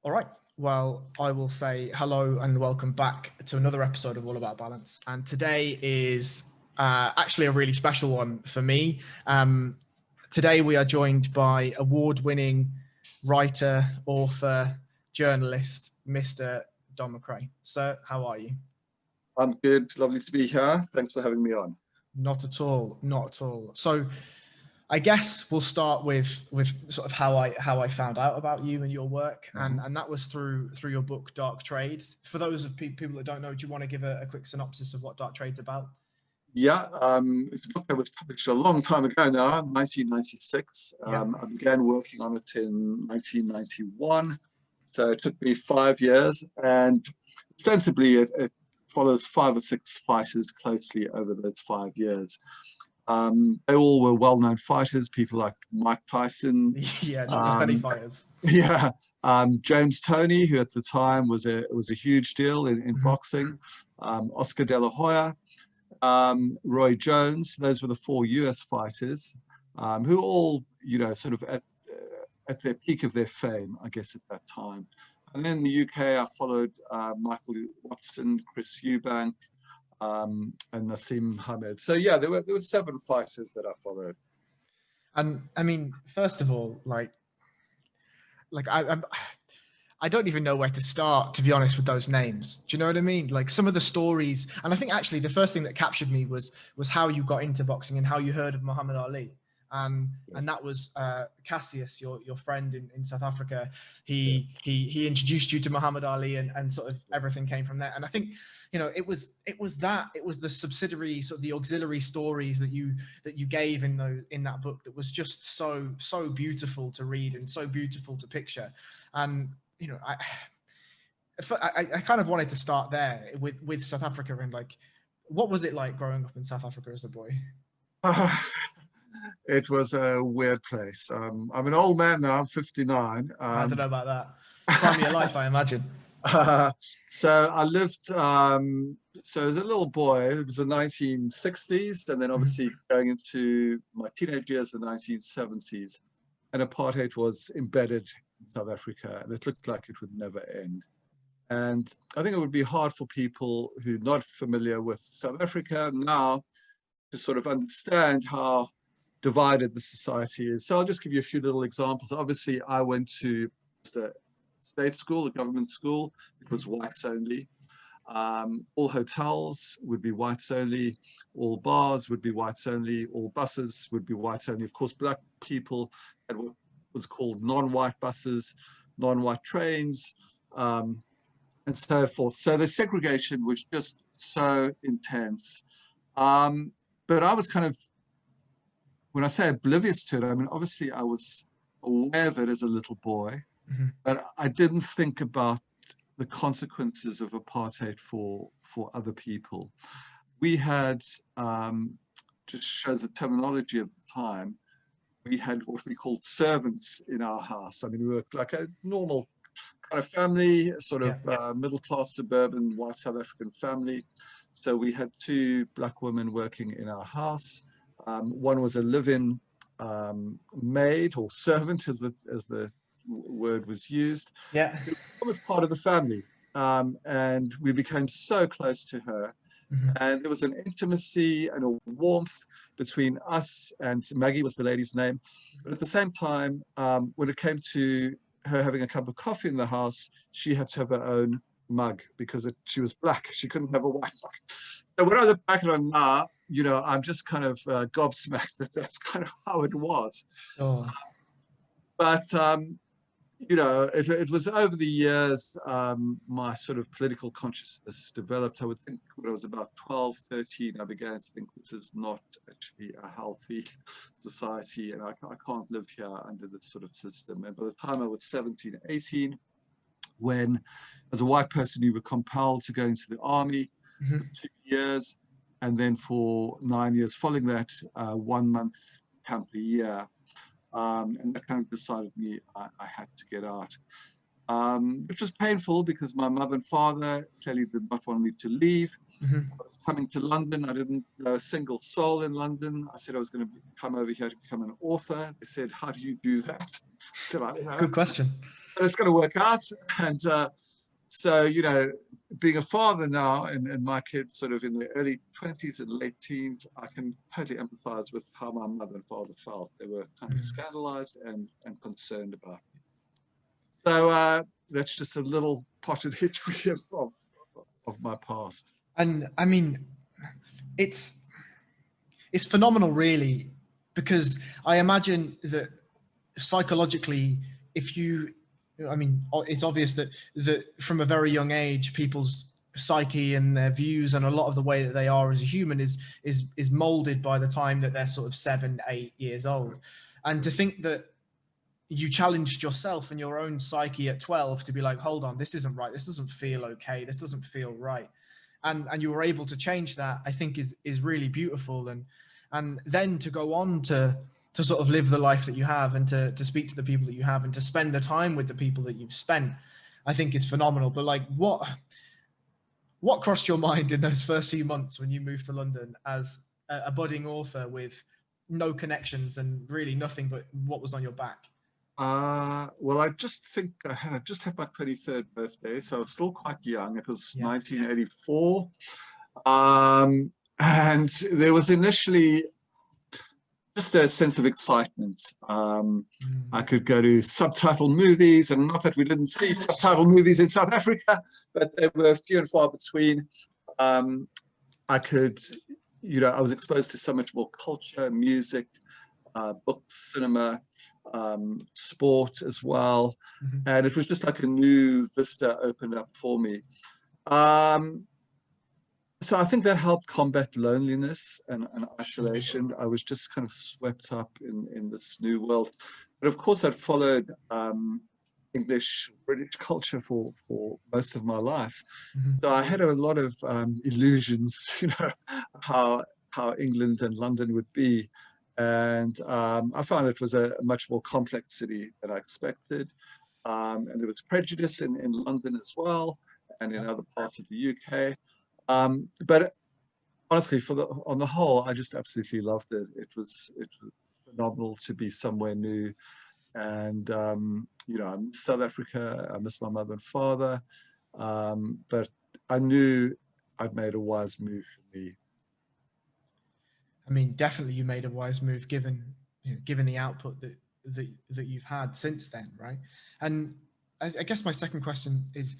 All right. Well, I will say hello and welcome back to another episode of All About Balance. And today is actually a really special one for me. Today we are joined by award-winning writer, author, journalist, Mr. Don McRae. Sir, how are you? I'm good. Lovely to be here. Thanks for having me on. Not at all. Not at all. So I guess we'll start with sort of how I found out about you and your work, and that was through your book Dark Trade. For those of people that don't know, do you want to give a quick synopsis of what Dark Trade's about? Yeah, it's a book that was published a long time ago now, 1996. I began working on it in 1991, so it took me 5 years, and ostensibly it follows 5 or 6 fighters closely over those 5 years. They all were well-known fighters, people like Mike Tyson. Yeah, not just any fighters. Yeah, James Toney, who at the time was a huge deal in boxing. Oscar De La Hoya, Roy Jones. Those were the 4 US fighters, who all, sort of at their peak of their fame, I guess, at that time. And then in the UK, I followed Michael Watson, Chris Eubank, and Nassim Hamed. So yeah, there were 7 fighters that I followed. And I mean, first of all, I don't even know where to start, to be honest, with those names. Do you know what I mean? Like some of the stories, and I think actually the first thing that captured me was how you got into boxing and how you heard of Muhammad Ali. And that was Cassius, your friend in South Africa. He introduced you to Muhammad Ali, and sort of everything came from there. And I think, it was the subsidiary, sort of the auxiliary stories that you gave in that book that was just so beautiful to read and so beautiful to picture. And I kind of wanted to start there with South Africa, and what was it like growing up in South Africa as a boy? It was a weird place. I'm an old man now. I'm 59. I don't know about that. Prime of your life, I imagine. So I lived. So as a little boy, it was the 1960s, and then obviously going into my teenage years, the 1970s, and apartheid was embedded in South Africa, and it looked like it would never end. And I think it would be hard for people who are not familiar with South Africa now to sort of understand how divided the society is. So I'll just give you a few little examples. Obviously, I went to a state school, a government school. It was whites only. All hotels would be whites only. All bars would be whites only. All buses would be whites only. Of course, black people had what was called non-white buses, non-white trains, and so forth. So the segregation was just so intense. But I was kind of, when I say oblivious to it, I mean, obviously I was aware of it as a little boy, but I didn't think about the consequences of apartheid for other people. We had, just shows the terminology of the time, we had what we called servants in our house. I mean, we were like a normal kind of family, sort of middle-class suburban white South African family. So we had 2 black women working in our house. One was a live-in maid or servant, as the word was used. Yeah, it was part of the family, and we became so close to her. And there was an intimacy and a warmth between us, and Maggie was the lady's name. But at the same time, when it came to her having a cup of coffee in the house, she had to have her own mug because she was black. She couldn't have a white mug. So when I look back at it now, I'm just kind of gobsmacked that that's kind of how it was. But it was over the years, my sort of political consciousness developed. I would think when I was about 12, 13, I began to think this is not actually a healthy society, and I can't live here under this sort of system. And by the time I was 17, 18, when as a white person you were compelled to go into the army for 2 years, and then for 9 years following that, 1 month camp a year. And that kind of decided me I had to get out, which was painful because my mother and father clearly did not want me to leave. I was coming to London. I didn't know a single soul in London. I said I was going to come over here to become an author. They said, "How do you do that?" I said, "I don't know." Good question. it's going to work out. And so, you know, being a father now and my kids sort of in their early 20s and late teens, I can totally empathize with how my mother and father felt. They were kind of scandalized and concerned about me. So that's just a little potted history of my past. And I mean, it's phenomenal, really, because I imagine that psychologically, if you, I mean, it's obvious that from a very young age, people's psyche and their views and a lot of the way that they are as a human is molded by the time that they're sort of 7, 8 years old. And to think that you challenged yourself and your own psyche at 12 to be like, hold on, this isn't right. This doesn't feel okay. This doesn't feel right. And you were able to change that, I think is really beautiful. And then to go on to sort of live the life that you have and to speak to the people that you have and to spend the time with the people that you've spent, I think is phenomenal. But like, what crossed your mind in those first few months when you moved to London as a budding author with no connections and really nothing but what was on your back? Well, I just think I just had my 23rd birthday, so I was still quite young. It was 1984. And there was initially just a sense of excitement. I could go to subtitle movies, and not that we didn't see subtitle movies in South Africa, but they were few and far between. I could, you know, I was exposed to so much more culture, music, books, cinema, sport as well. And it was just like a new vista opened up for me. So I think that helped combat loneliness and isolation. I was just kind of swept up in this new world. But of course, I'd followed English, British culture for most of my life. So I had a lot of illusions, you know, how England and London would be. And I found it was a much more complex city than I expected. And there was prejudice in London as well, and in other parts of the UK. But honestly, on the whole, I just absolutely loved it. It was phenomenal to be somewhere new. And, you know, I miss South Africa, I miss my mother and father. But I knew I'd made a wise move for me. I mean, definitely you made a wise move given the output that you've had since then, right? And I guess my second question is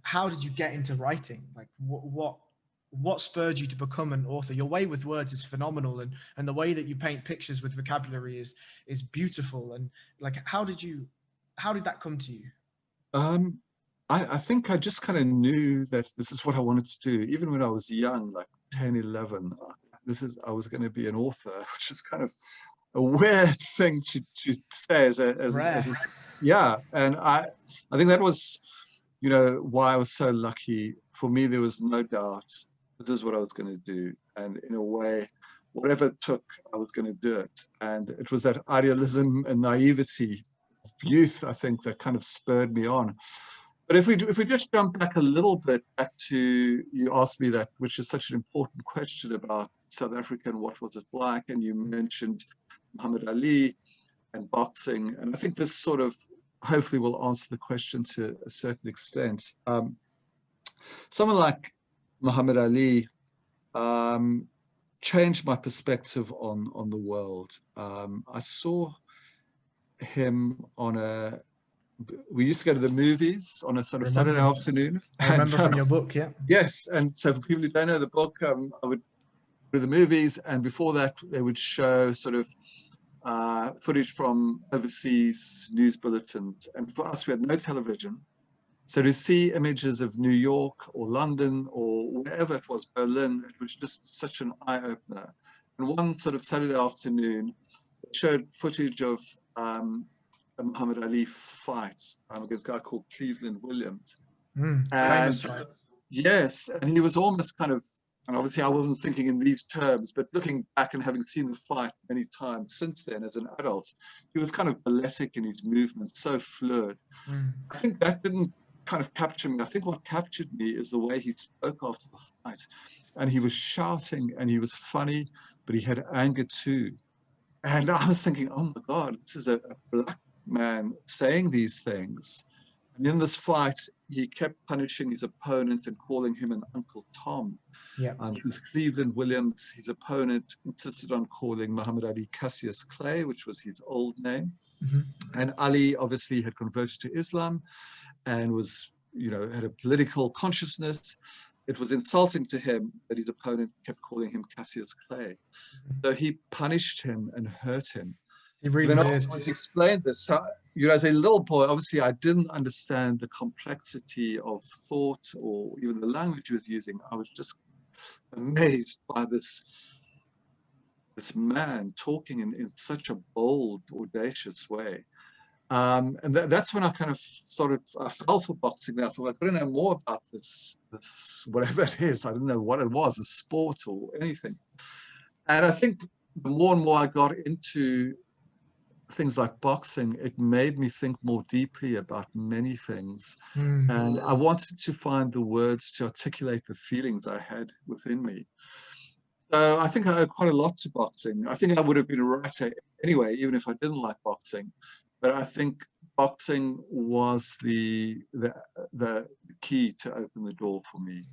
how did you get into writing? Like what spurred you to become an author? Your way with words is phenomenal, and the way that you paint pictures with vocabulary is beautiful. And like, how did that come to you? I think I just kind of knew that this is what I wanted to do, even when I was young, like 10, 11. I was going to be an author, which is kind of a weird thing to say as a yeah. And I think that was, you know, why I was so lucky. For me, there was no doubt this is what I was going to do, and in a way, whatever it took, I was going to do it. And it was that idealism and naivety of youth, I think, that kind of spurred me on. But if we just jump back a little bit back to, you asked me that, which is such an important question about South Africa and what was it like, and you mentioned Muhammad Ali and boxing, and I think this sort of hopefully will answer the question to a certain extent. Someone like Muhammad Ali changed my perspective on the world. I saw him we used to go to the movies on a sort of Saturday afternoon. I remember from your book, yeah. Yes, and so for people who don't know the book, I would go to the movies, and before that, they would show sort of footage from overseas news bulletins. And for us, we had no television. So to see images of New York or London or wherever it was, Berlin, it was just such an eye-opener. And one sort of Saturday afternoon, it showed footage of a Muhammad Ali fight against a guy called Cleveland Williams. Famous fight. Yes, and he was almost kind of, and obviously I wasn't thinking in these terms, but looking back and having seen the fight many times since then as an adult, he was kind of balletic in his movements, so fluid. I think that didn't kind of capture me. I think what captured me is the way he spoke after the fight. And he was shouting and he was funny, but he had anger too. And I was thinking, oh my God, this is a black man saying these things. And in this fight, he kept punishing his opponent and calling him an Uncle Tom. Yeah. Because Cleveland Williams, his opponent, insisted on calling Muhammad Ali Cassius Clay, which was his old name. And Ali obviously had converted to Islam and was, had a political consciousness. It was insulting to him that his opponent kept calling him Cassius Clay. So he punished him and hurt him. He really then did. afterwards explained this. So, as a little boy, obviously I didn't understand the complexity of thought or even the language he was using. I was just amazed by this man talking in such a bold, audacious way. And that's when I kind of I fell for boxing. I thought, I gotta know more about this whatever it is. I didn't know what it was, a sport or anything. And I think the more and more I got into things like boxing, it made me think more deeply about many things. And I wanted to find the words to articulate the feelings I had within me. So I think I owe quite a lot to boxing. I think I would have been a writer anyway, even if I didn't like boxing. But I think boxing was the key to open the door for me.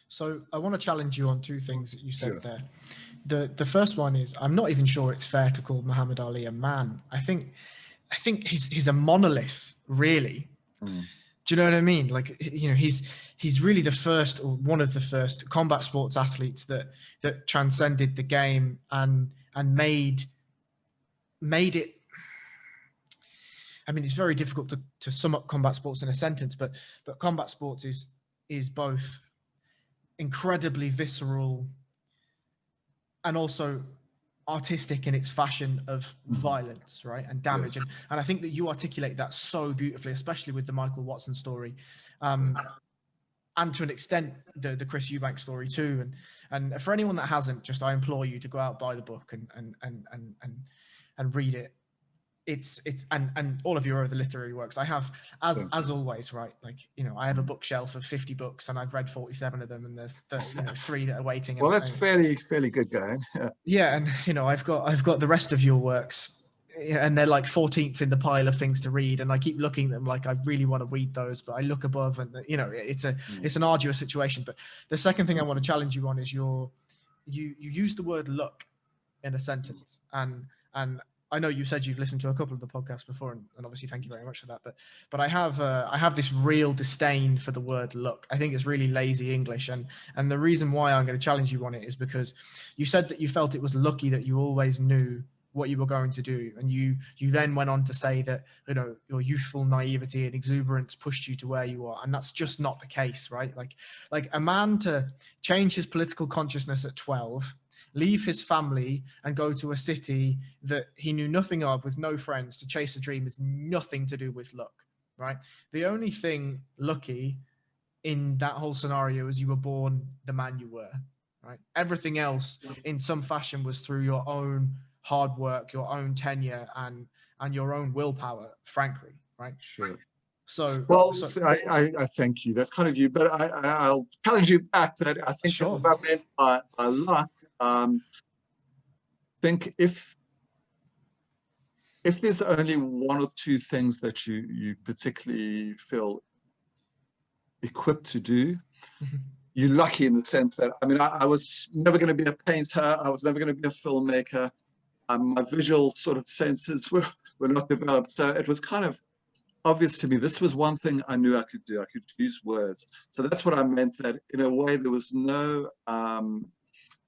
So I want to challenge you on two things that you said there. The first one is, I'm not even sure it's fair to call Muhammad Ali a man. I think he's a monolith, really. Do you know what I mean? Like, he's really the first, or one of the first combat sports athletes that transcended the game and made it. I mean, it's very difficult to sum up combat sports in a sentence, but combat sports is both incredibly visceral and also artistic in its fashion of violence, right, and damage. Yes. And I think that you articulate that so beautifully, especially with the Michael Watson story, and to an extent the Chris Eubank story too. And for anyone that hasn't, I implore you to go out, buy the book and read it. It's and all of your other literary works. I have, as always, right, like, I have a bookshelf of 50 books and I've read 47 of them, and there's 3 that are waiting. Well, that's fairly good going. Yeah, and I've got the rest of your works, and they're like 14th in the pile of things to read, and I keep looking at them like I really want to read those, but I look above and it's an arduous situation. But the second thing I want to challenge you on is you use the word luck in a sentence, and I know you said you've listened to a couple of the podcasts before, and obviously thank you very much for that. But I have this real disdain for the word luck. I think it's really lazy English, and the reason why I'm going to challenge you on it is because you said that you felt it was lucky that you always knew what you were going to do, and you then went on to say that your youthful naivety and exuberance pushed you to where you are, and that's just not the case, right? Like a man to change his political consciousness at 12. Leave his family and go to a city that he knew nothing of, with no friends, to chase a dream is nothing to do with luck, right? The only thing lucky in that whole scenario is you were born the man you were, right? Everything else in some fashion was through your own hard work, your own tenure, and your own willpower, frankly, right? Sure. So I thank you. That's kind of you, but I'll challenge you back that I think sure. What I meant by luck, think if there's only one or two things that you particularly feel equipped to do, you're lucky in the sense that, I mean, I was never going to be a painter. I was never going to be a filmmaker. My visual sort of senses were not developed. So it was kind of obvious to me, this was one thing I knew I could do. I could use words. So that's what I meant, that in a way there was no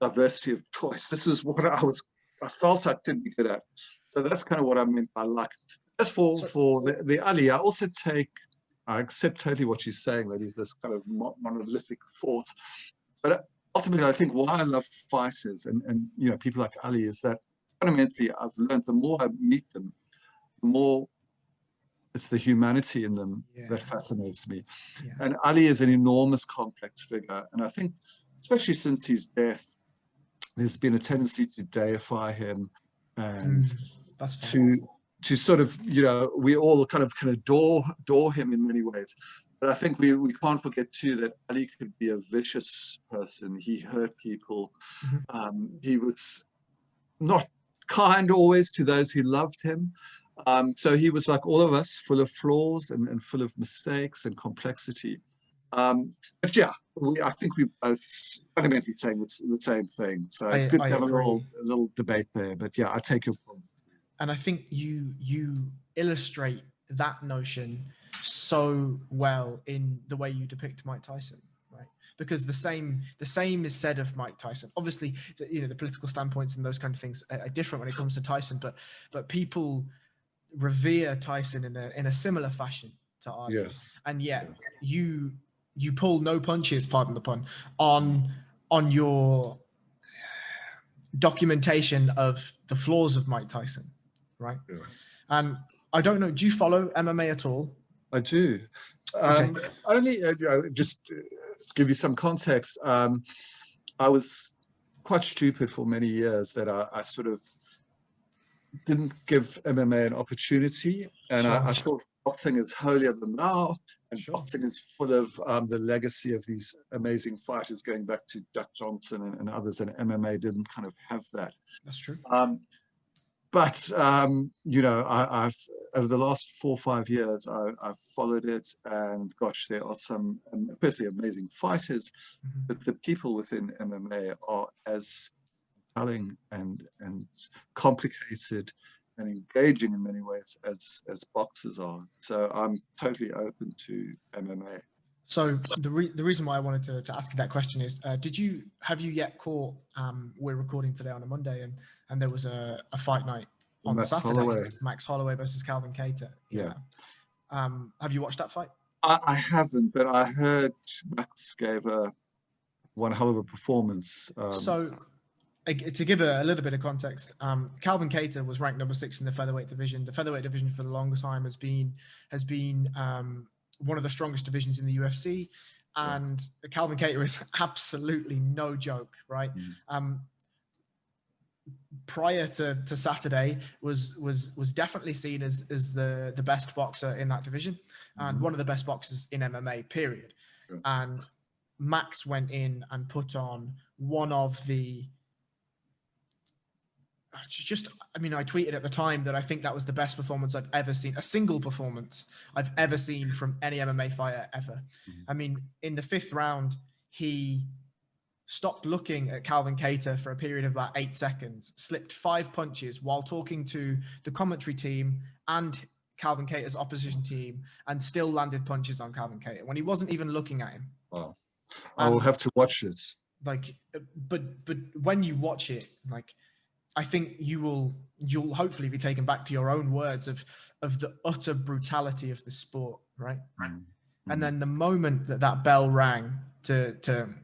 diversity of choice. This is what I felt I could be good at. So that's kind of what I meant by luck. As for the Ali, I also I accept totally what she's saying, that he's this kind of monolithic force. But ultimately, I think why I love fighters and people like Ali is that fundamentally I've learned the more I meet them, the more it's the humanity in them that fascinates me. Yeah. And Ali is an enormous, complex figure. And I think, especially since his death, there's been a tendency to deify him and to sort of, we all kind of adore him in many ways. But I think we can't forget too that Ali could be a vicious person. He hurt people. He was not kind always to those who loved him. So he was like all of us, full of flaws and full of mistakes and complexity. But yeah, I think we both fundamentally saying the same thing. So good I to have agree. a little debate there. But yeah, I take your point. And I think you illustrate that notion so well in the way you depict Mike Tyson, right? Because the same is said of Mike Tyson. Obviously, the political standpoints and those kind of things are different when it comes to Tyson, but people revere Tyson in a similar fashion to Ali. Yes. And yet Yes. you pull no punches, pardon the pun, on your documentation of the flaws of Mike Tyson, right? Yeah. And I don't know, do you follow MMA at all? I do. Okay. Only just to give you some context. I was quite stupid for many years that I sort of didn't give MMA an opportunity, and Sure. I thought boxing is holier than thou, and Sure. boxing is full of the legacy of these amazing fighters going back to Jack Johnson and others, and MMA didn't kind of have that. That's true. But I've over the last 4 or 5 years, I've followed it, and gosh, there are some firstly amazing fighters, but the people within MMA are as compelling and complicated and engaging in many ways as boxers are. So I'm totally open to MMA. So the reason why I wanted to ask you that question is, have you yet caught? We're recording today on a Monday, and there was a fight night on Max Saturday. Holloway. Max Holloway versus Calvin Kattar. Yeah. Have you watched that fight? I haven't, but I heard Max gave one hell of a performance. So to give a little bit of context, Calvin Kattar was ranked number 6 in the featherweight division. The featherweight division for the longest time has been one of the strongest divisions in the UFC, and Calvin Kattar is absolutely no joke, right? Prior to Saturday, was definitely seen as the best boxer in that division, and one of the best boxers in MMA, period. And Max went in and put on one of the I tweeted at the time that I think that was the best performance I've ever seen, a single performance I've ever seen from any MMA fighter ever. I mean, in the 5th round, he stopped looking at Calvin Kattar for a period of about 8 seconds, slipped 5 punches while talking to the commentary team and Calvin Kattar's opposition team, and still landed punches on Calvin Kattar when he wasn't even looking at him. Wow. I will have to watch this. Like, but when you watch it, like, I think you'll hopefully be taken back to your own words of the utter brutality of the sport, right? And then the moment that bell rang to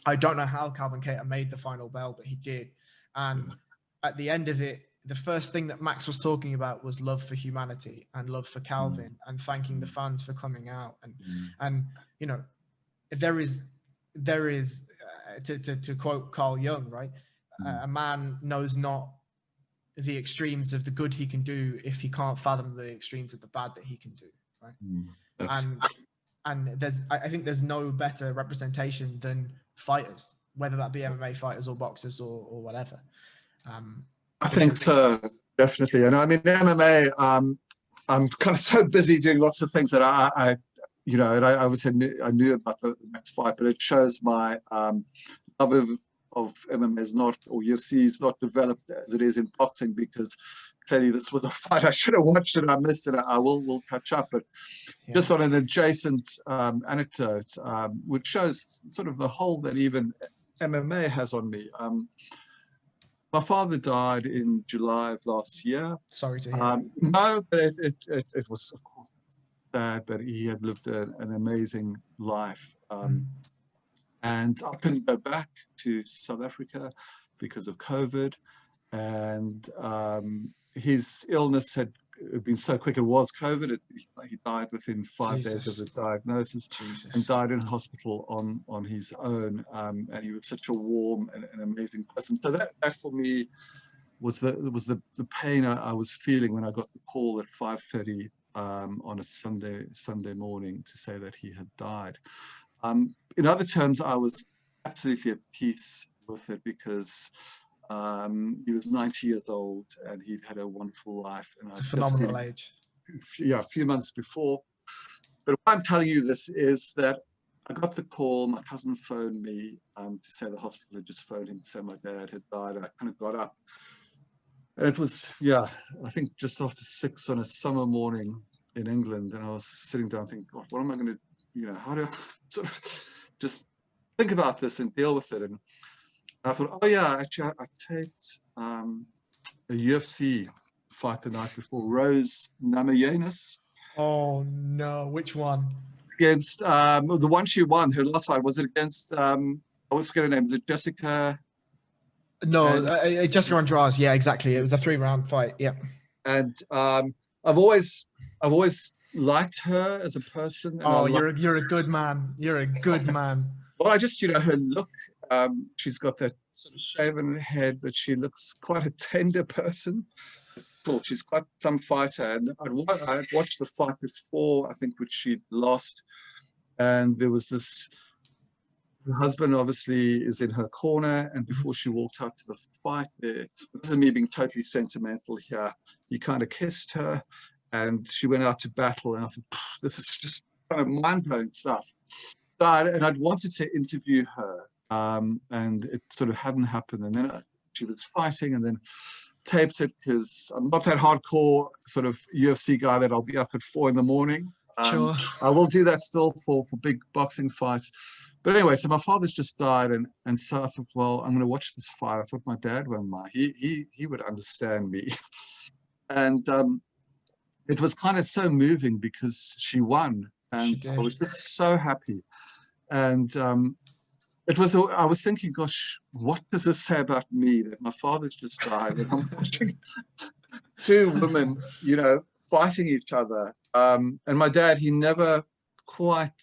I don't know how Calvin Kattar made the final bell, but he did. And at the end of it, the first thing that Max was talking about was love for humanity and love for Calvin and thanking the fans for coming out. And there is to quote Carl Jung, right? A man knows not the extremes of the good he can do if he can't fathom the extremes of the bad that he can do, right? And I think there's no better representation than fighters, whether that be MMA fighters or boxers or whatever. I think so, definitely. And I mean, MMA, I'm kind of so busy doing lots of things that I obviously I knew about the next fight, but it shows my love of MMA is not, or UFC is not developed as it is in boxing, because clearly this was a fight I should have watched and I missed it. I will catch up, but just on an adjacent anecdote, which shows sort of the hold that even MMA has on me. My father died in July of last year. Sorry to hear. No, but it was, of course, sad, but he had lived an amazing life. And I couldn't go back to South Africa because of COVID. And his illness had been so quick. It was COVID. He died within 5 days of his diagnosis. And died in hospital on his own. And he was such a warm and amazing person. So that for me was the pain I was feeling when I got the call at 5:30 on a Sunday morning to say that he had died. In other terms, I was absolutely at peace with it, because He was 90 years old, and he'd had a wonderful life. And It's I'd a just seen phenomenal him, age. a few months before. But why I'm telling you this is that I got the call. My cousin phoned me to say the hospital had just phoned him to say my dad had died. I kind of got up. And it was, I think just after 6 on a summer morning in England. And I was sitting down thinking, God, what am I going to, how do I sort of just think about this and deal with it? And I thought, oh yeah, actually, I taped a UFC fight the night before, Rose Namajunas. Oh no, which one? Against the one she won, her last fight, was it against, I always forget her name, was it Jessica? No, Jessica Andrade. Yeah, exactly. It was a 3-round fight. Yeah. And I've always liked her as a person. And oh, you're a good man. You're a good man. Well, I just, her look, she's got that sort of shaven head, but she looks quite a tender person. Cool. She's quite some fighter. And I'd watched the fight before, I think, which she'd lost. And there was this, her husband obviously is in her corner. And before she walked out to the fight there, this is me being totally sentimental here, he kind of kissed her and she went out to battle. And I thought, this is just kind of mind-blowing stuff. And I'd wanted to interview her, and it sort of hadn't happened. And then she was fighting, and then taped it because I'm not that hardcore sort of UFC guy that I'll be up at 4 a.m. Sure. I will do that still for big boxing fights. But anyway, so my father's just died, and so I thought, well, I'm going to watch this fight. I thought my dad won't mind. He would understand me. And it was kind of so moving because she won, and I was just so happy. And I was thinking, gosh, what does this say about me that my father's just died and I'm watching 2 women, fighting each other. And my dad, he never quite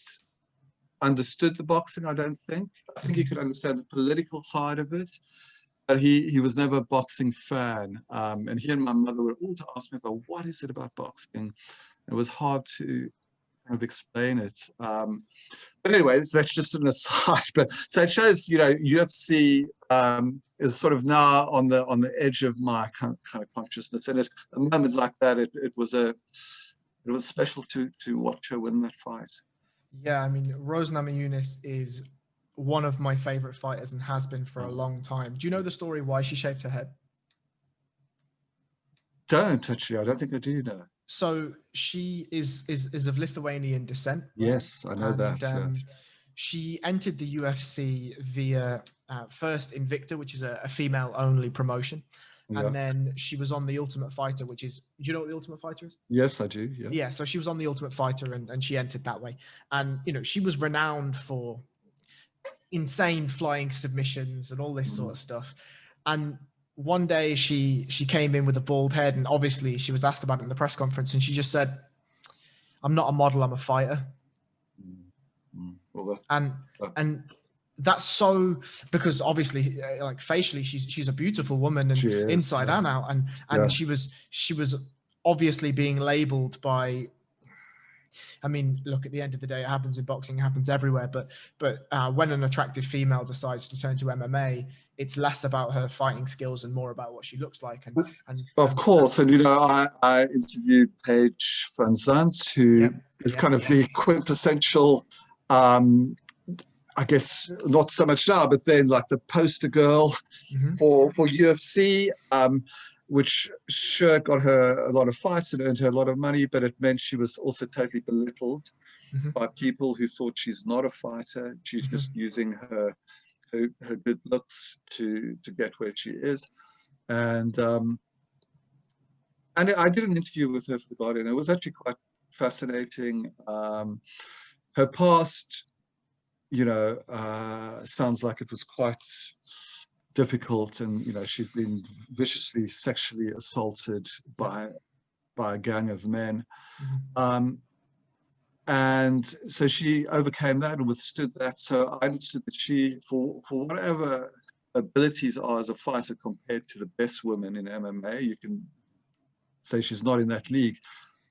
understood the boxing, I don't think. I think he could understand the political side of it, but he was never a boxing fan. And he and my mother were all to ask me about what is it about boxing. It was hard to kind of explain it. But anyway, that's just an aside. But so it shows, UFC is sort of now on the edge of my kind of consciousness. And at a moment like that, it was special to watch her win that fight. Yeah, I mean, Rose Namajunas is one of my favorite fighters and has been for a long time. Do you know the story why she shaved her head? Don't actually. I don't think I do know. So she is of Lithuanian descent. Yes, I know that. Yeah. She entered the UFC via first Invicta, which is a female-only promotion. Yeah. And then she was on The Ultimate Fighter, which is, do you know what The Ultimate Fighter is? Yes, I do. Yeah. Yeah, so she was on The Ultimate Fighter and she entered that way. And, she was renowned for insane flying submissions and all this sort of stuff. And one day she came in with a bald head, and obviously she was asked about it in the press conference, and she just said, "I'm not a model, I'm a fighter." Well, and that's so, because obviously like facially she's a beautiful woman, and inside and out, and she was obviously being labeled by, I mean, look, at the end of the day, it happens in boxing, it happens everywhere. But when an attractive female decides to turn to MMA, it's less about her fighting skills and more about what she looks like. And of course, and I interviewed Paige Van Zandt, who is kind of the quintessential, I guess not so much now, but then like the poster girl for UFC. Which sure got her a lot of fights and earned her a lot of money, but it meant she was also totally belittled by people who thought she's not a fighter. She's just using her good looks to get where she is. And I did an interview with her for The Guardian. It was actually quite fascinating. Her past, sounds like it was quite difficult, and she'd been viciously sexually assaulted by a gang of men, and so she overcame that and withstood that. So I understood that she, for whatever abilities are as a fighter compared to the best women in MMA, you can say she's not in that league.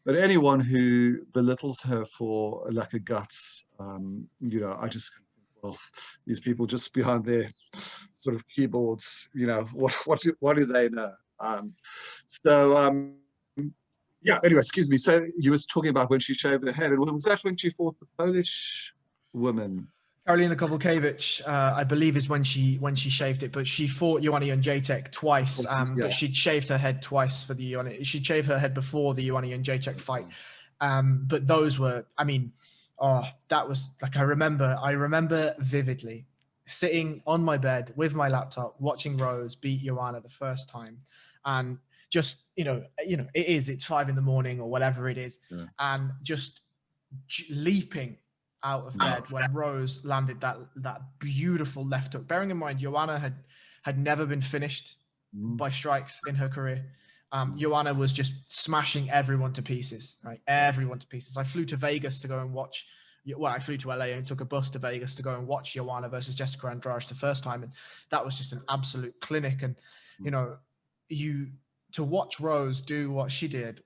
But anyone who belittles her for a lack of guts, I just well, these people just behind their sort of keyboards, you know, what do they know? Yeah, anyway, excuse me. So you was talking about when she shaved her head, and was that when she fought the Polish woman? Karolina Kowalkiewicz, I believe, is when she shaved it, but she fought Joanna Jędrzejczyk twice. But she'd shaved her head twice for the Joanna. She'd shaved her head before the Joanna Jędrzejczyk fight. But those were, I mean, that was like I remember vividly sitting on my bed with my laptop watching Rose beat Joanna the first time, and just it's 5 a.m. or whatever it is, and just leaping out of bed when Rose landed that beautiful left hook. Bearing in mind, Joanna had never been finished by strikes in her career. Joanna was just smashing everyone to pieces, right? Everyone to pieces. I flew to Vegas to go and watch. Well, I flew to LA and took a bus to Vegas to go and watch Joanna versus Jessica Andrade the first time, and that was just an absolute clinic. And to watch Rose do what she did,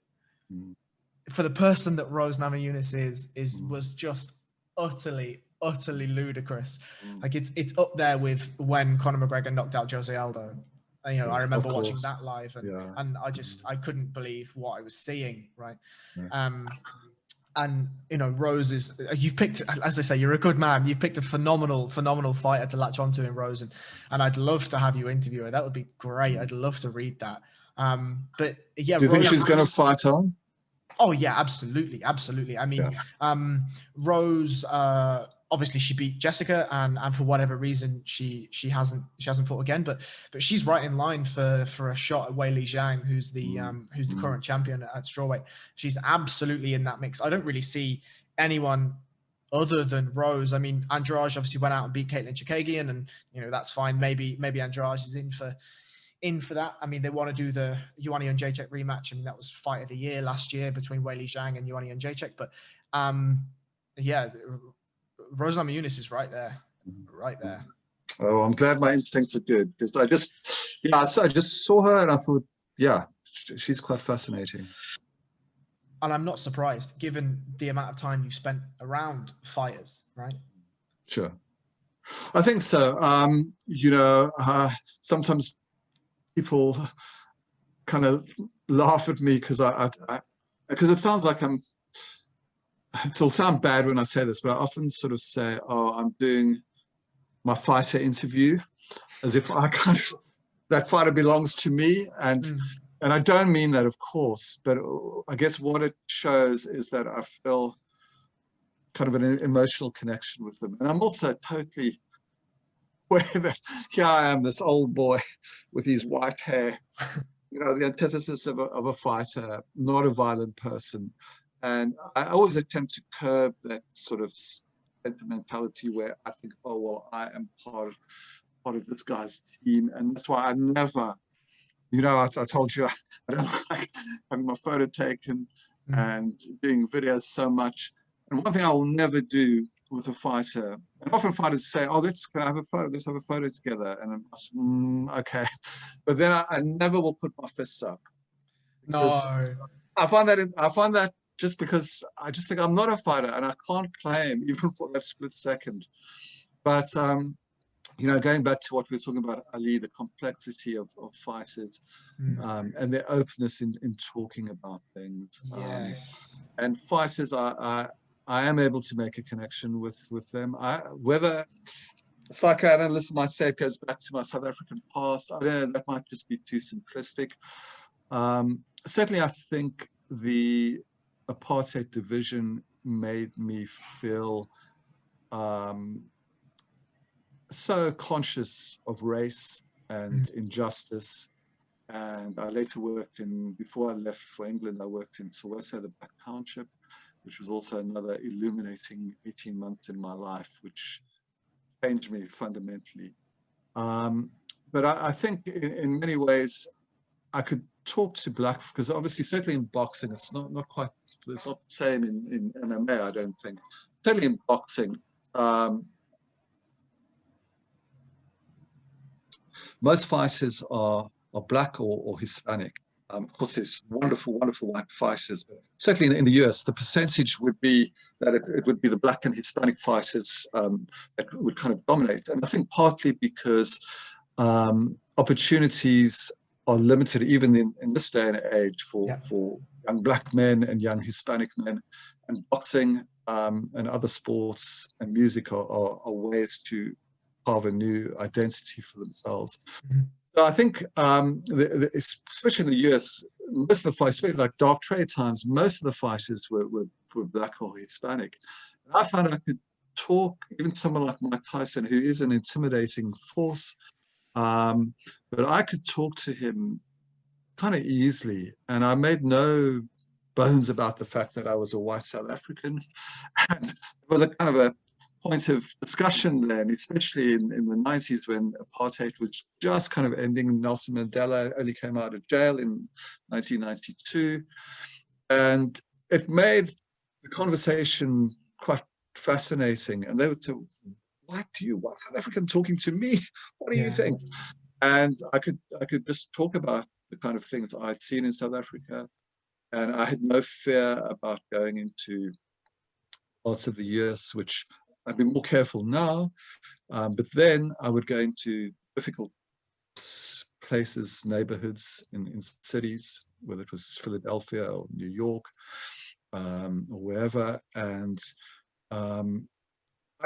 for the person that Rose Namajunas was just utterly ludicrous. Like it's up there with when Conor McGregor knocked out Jose Aldo. I remember watching that live, and I couldn't believe what I was seeing. Right. And Rose is, you've picked, as I say, you're a good man. You've picked a phenomenal fighter to latch onto in Rose, and I'd love to have you interview her. That would be great. I'd love to read that. But yeah, do you think she's going to fight on? Oh yeah, absolutely. I mean, Rose, obviously she beat Jessica, and for whatever reason she hasn't fought again. But she's right in line for a shot at Weili Zhang, who's the current champion at strawweight. She's absolutely in that mix. I don't really see anyone other than Rose. I mean, Andrade obviously went out and beat Caitlin Chikagian, and that's fine. Maybe Andrade is in for that. I mean, they want to do the Joanna Jędrzejczyk rematch. I mean, that was fight of the year last year between Weili Zhang and Joanna Jędrzejczyk. But Rose Namajunas is right there. Oh, I'm glad my instincts are good, because I just saw her and I thought, yeah, she's quite fascinating. And I'm not surprised, given the amount of time you've spent around fighters, right? Sure. I think so. Sometimes people kind of laugh at me because it sounds like it'll sound bad when I say this, but I often sort of say, oh, I'm doing my fighter interview as if that fighter belongs to me. And I don't mean that, of course, but I guess what it shows is that I feel kind of an emotional connection with them. And I'm also totally aware that here I am, this old boy with his white hair, the antithesis of a fighter, not a violent person. And I always attempt to curb that sort of sentimentality where I think, oh, well, I am part of this guy's team. And that's why I never, I told you, I don't like having my photo taken and doing videos so much. And one thing I will never do with a fighter, and often fighters say, oh, let's have a photo together. And I'm okay. But then I never will put my fists up. No. I find that just because I just think I'm not a fighter and I can't claim even for that split second. But, going back to what we were talking about, Ali, the complexity of fighters and their openness in talking about things. Yes. And fighters, I am able to make a connection with them. Whether a psychoanalyst might say it goes back to my South African past, I don't know, that might just be too simplistic. Certainly, I think the apartheid division made me feel so conscious of race and injustice. And I later before I left for England, I worked in Soweto, the Black Township, which was also another illuminating 18 months in my life, which changed me fundamentally. But I think in many ways, I could talk to black, because obviously, certainly in boxing, it's not the same in MMA, I don't think. Certainly in boxing, most fighters are black or Hispanic. Of course, there's wonderful, wonderful white fighters. But certainly in the US, the percentage would be that it would be the Black and Hispanic fighters that would kind of dominate. And I think partly because opportunities are limited, even in this day and age, for young Black men and young Hispanic men. And boxing and other sports and music are ways to carve a new identity for themselves. Mhm. So I think, especially in the US, most of the fights, especially like dark trade times, most of the fighters were Black or Hispanic. And I found I could talk, even someone like Mike Tyson, who is an intimidating force, but I could talk to him kind of easily. And I made no bones about the fact that I was a white South African. And it was a kind of a point of discussion then, especially in the 90s when apartheid was just kind of ending. Nelson Mandela only came out of jail in 1992. And it made the conversation quite fascinating. And they would say, what do you want? South African talking to me? What do you think? And I could just talk about the kind of things I'd seen in South Africa. And I had no fear about going into parts of the US, which I'd be more careful now. But then I would go into difficult places, neighborhoods in cities, whether it was Philadelphia or New York or wherever. And I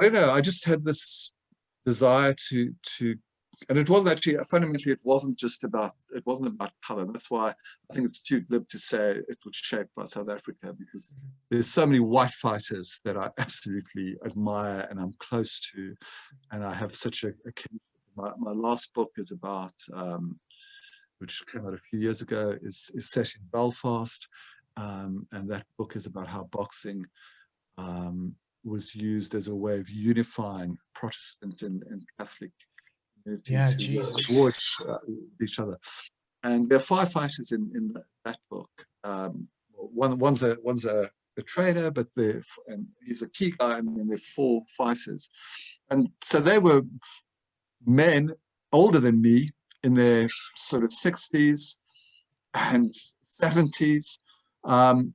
don't know, I just had this desire to and it wasn't actually, fundamentally, it wasn't about color. That's why I think it's too glib to say it was shaped by South Africa, because there's so many white fighters that I absolutely admire and I'm close to, and I have such a my last book is about, which came out a few years ago, is set in Belfast, and that book is about how boxing was used as a way of unifying Protestant and Catholic community to avoid each other. And there are 5 fighters in that book. One's a trainer, but and he's a key guy, and then there are 4 fighters. And so they were men older than me, in their sort of 60s and 70s. And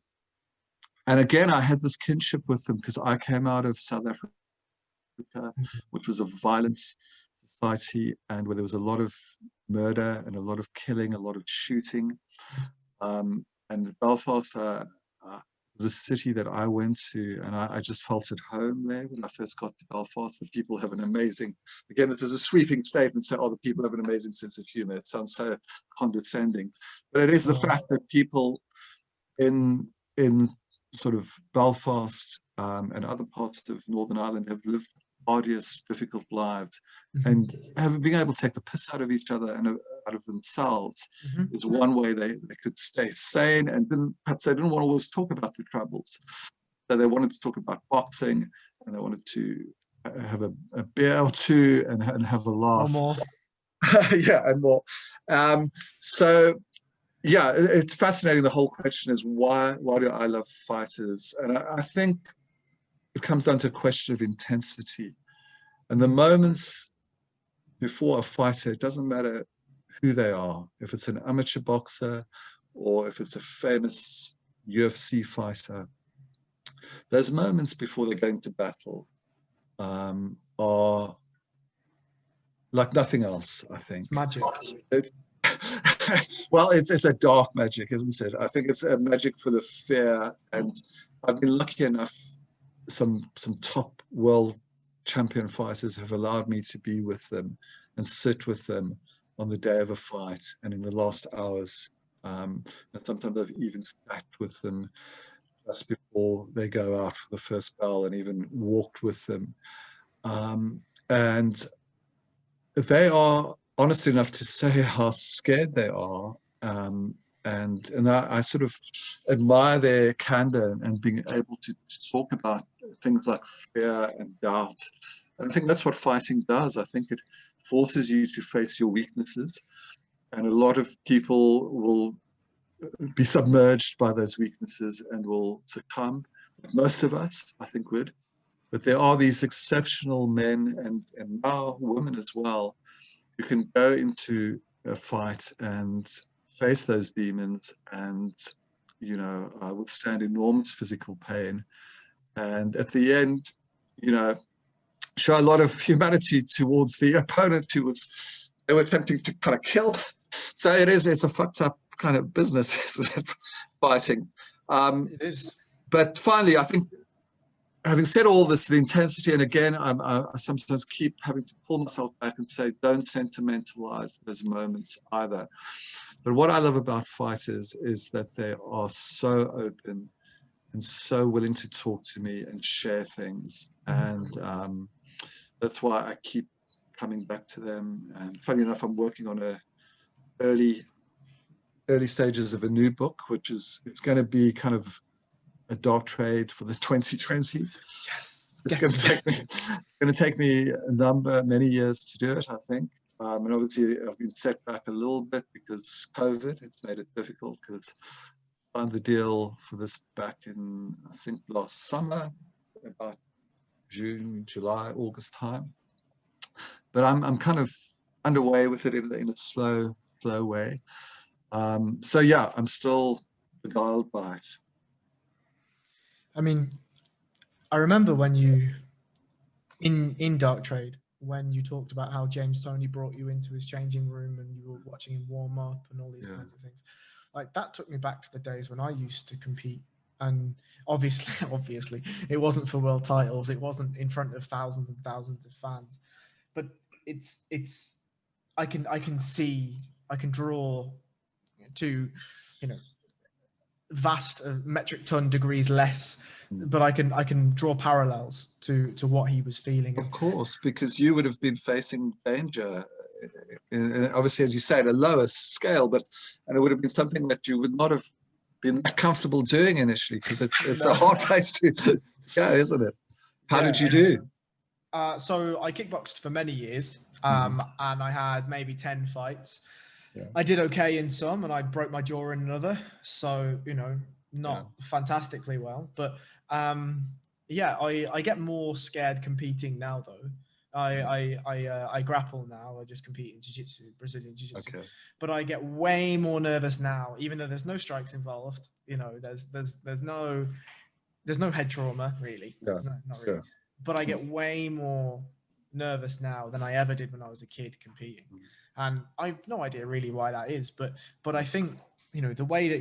again, I had this kinship with them because I came out of South Africa, which was a violent society, and where there was a lot of murder and a lot of killing, a lot of shooting. And Belfast was a city that I went to, and I just felt at home there when I first got to Belfast. The people have an amazing, again, it is a sweeping statement, so, the people have an amazing sense of humor. It sounds so condescending, but it is the fact that people in sort of Belfast and other parts of Northern Ireland have lived arduous, difficult lives, and have been able to take the piss out of each other and out of themselves is one way they could stay sane, and perhaps they didn't want to always talk about the troubles. So they wanted to talk about boxing, and they wanted to have a beer or two and have a laugh. More. Yeah, and more. So yeah, it's fascinating. The whole question is why do I love fighters? And I think it comes down to a question of intensity. And the moments before a fighter, it doesn't matter who they are, if it's an amateur boxer or if it's a famous UFC fighter, those moments before they're going to battle are like nothing else, I think. It's magic. Well, it's a dark magic, isn't it? I think it's a magic full of fear. And I've been lucky enough, some top world champion fighters have allowed me to be with them and sit with them on the day of a fight and in the last hours. And sometimes I've even sat with them just before they go out for the first bell and even walked with them. And they are honest enough to say how scared they are. And I sort of admire their candor and being able to talk about things like fear and doubt. And I think that's what fighting does. I think it forces you to face your weaknesses. And a lot of people will be submerged by those weaknesses and will succumb. Most of us, I think, would. But there are these exceptional men and now women as well, who can go into a fight and face those demons and, you know, withstand enormous physical pain. And at the end, you know, show a lot of humanity towards the opponent who they were attempting to kind of kill. So it's a fucked up kind of business, isn't it? Fighting. It is. But finally, I think, having said all this, the intensity, and again, I sometimes keep having to pull myself back and say, don't sentimentalize those moments either. But what I love about fighters is that they are so open and so willing to talk to me and share things. And that's why I keep coming back to them. And funny enough, I'm working on early stages of a new book, which is, it's going to be kind of a dark trade for the 2020s. Yes. It's going to take me many years to do it, I think. And obviously I've been set back a little bit because COVID, it's made it difficult, because I signed the deal for this back in, I think, last summer, about June, July, August time. But I'm kind of underway with it in a slow way. So yeah, I'm still beguiled by it. I mean, I remember when you, in Dark Trade, when you talked about how James Toney brought you into his changing room and you were watching him warm up and all these kinds of things. Like, that took me back to the days when I used to compete. And obviously, it wasn't for world titles. It wasn't in front of thousands and thousands of fans. But I can draw to, you know, vast metric ton degrees less, but I can draw parallels to what he was feeling. Of course, because you would have been facing danger, obviously, as you say, at a lower scale, and it would have been something that you would not have been that comfortable doing initially, because it's a hard place to go, isn't it? How did you do? So I kickboxed for many years, and I had maybe 10 fights. Yeah. I did okay in some, and I broke my jaw in another. So, you know, not fantastically well. But I get more scared competing now, though. I grapple now. I just compete in jiu-jitsu, Brazilian jiu-jitsu. Okay. But I get way more nervous now, even though there's no strikes involved. You know, there's no head trauma really. No, not really. But I get way more nervous now than I ever did when I was a kid competing. And I have no idea really why that is, but I think, you know, the way that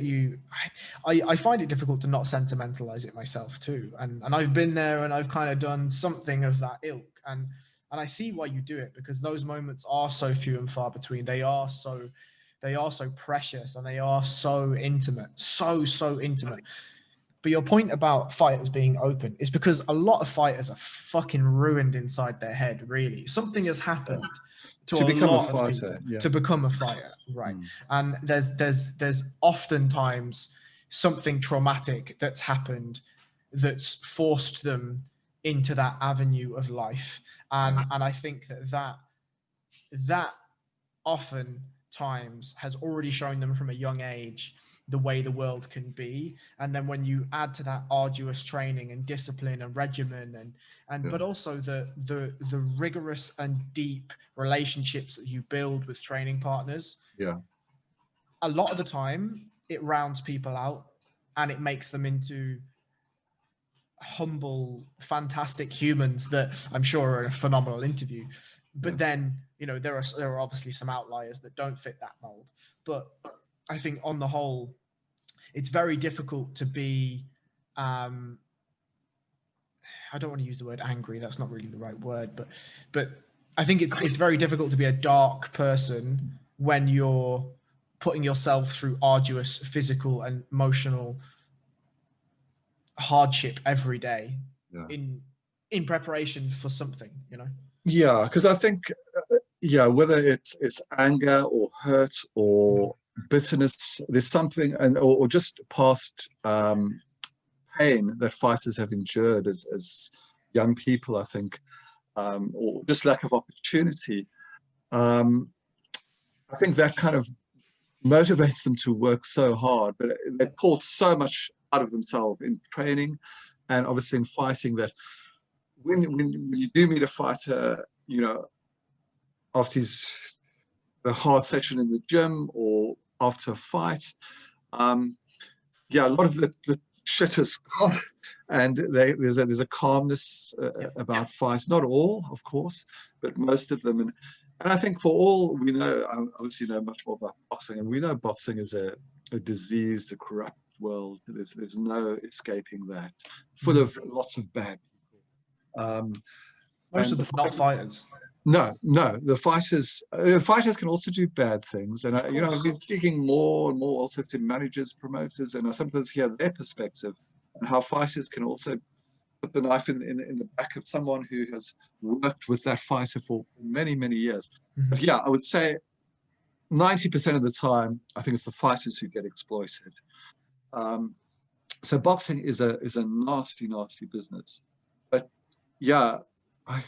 I find it difficult to not sentimentalize it myself too. And I've been there and I've kind of done something of that ilk. And I see why you do it, because those moments are so few and far between. They are so precious, and they are so intimate, so intimate. But your point about fighters being open is because a lot of fighters are fucking ruined inside their head, really. Something has happened to become a fighter, to become a fighter, right? And there's oftentimes something traumatic that's happened that's forced them into that avenue of life. And I think that oftentimes has already shown them from a young age the way the world can be. And then when you add to that arduous training and discipline and regimen but also the rigorous and deep relationships that you build with training partners, a lot of the time it rounds people out and it makes them into humble, fantastic humans that I'm sure are a phenomenal interview. But then, you know, there are obviously some outliers that don't fit that mold. But I think on the whole, it's very difficult to be, I don't want to use the word angry. That's not really the right word, but I think it's very difficult to be a dark person when you're putting yourself through arduous physical and emotional hardship every day in preparation for something, you know? Yeah, because I think, whether it's anger or hurt or bitterness, there's something, or just past pain that fighters have endured as young people, I think, or just lack of opportunity. I think that kind of motivates them to work so hard, but they pour so much out of themselves in training and obviously in fighting, that when you do meet a fighter, you know, after a hard session in the gym or after a fight. Yeah, a lot of the shit is gone, and there's a calmness about fights. Not all, of course, but most of them. And I think for all we know, I obviously know much more about boxing, and we know boxing is a diseased, a corrupt world. There's no escaping that, full of lots of bad people. Most of them not fighters. No, the fighters can also do bad things, and I've been speaking more and more also to managers, promoters, and I sometimes hear their perspective and how fighters can also put the knife in the back of someone who has worked with that fighter for many, many years. But yeah, I would say 90% of the time, I think it's the fighters who get exploited. So boxing is a nasty, nasty business. But yeah, I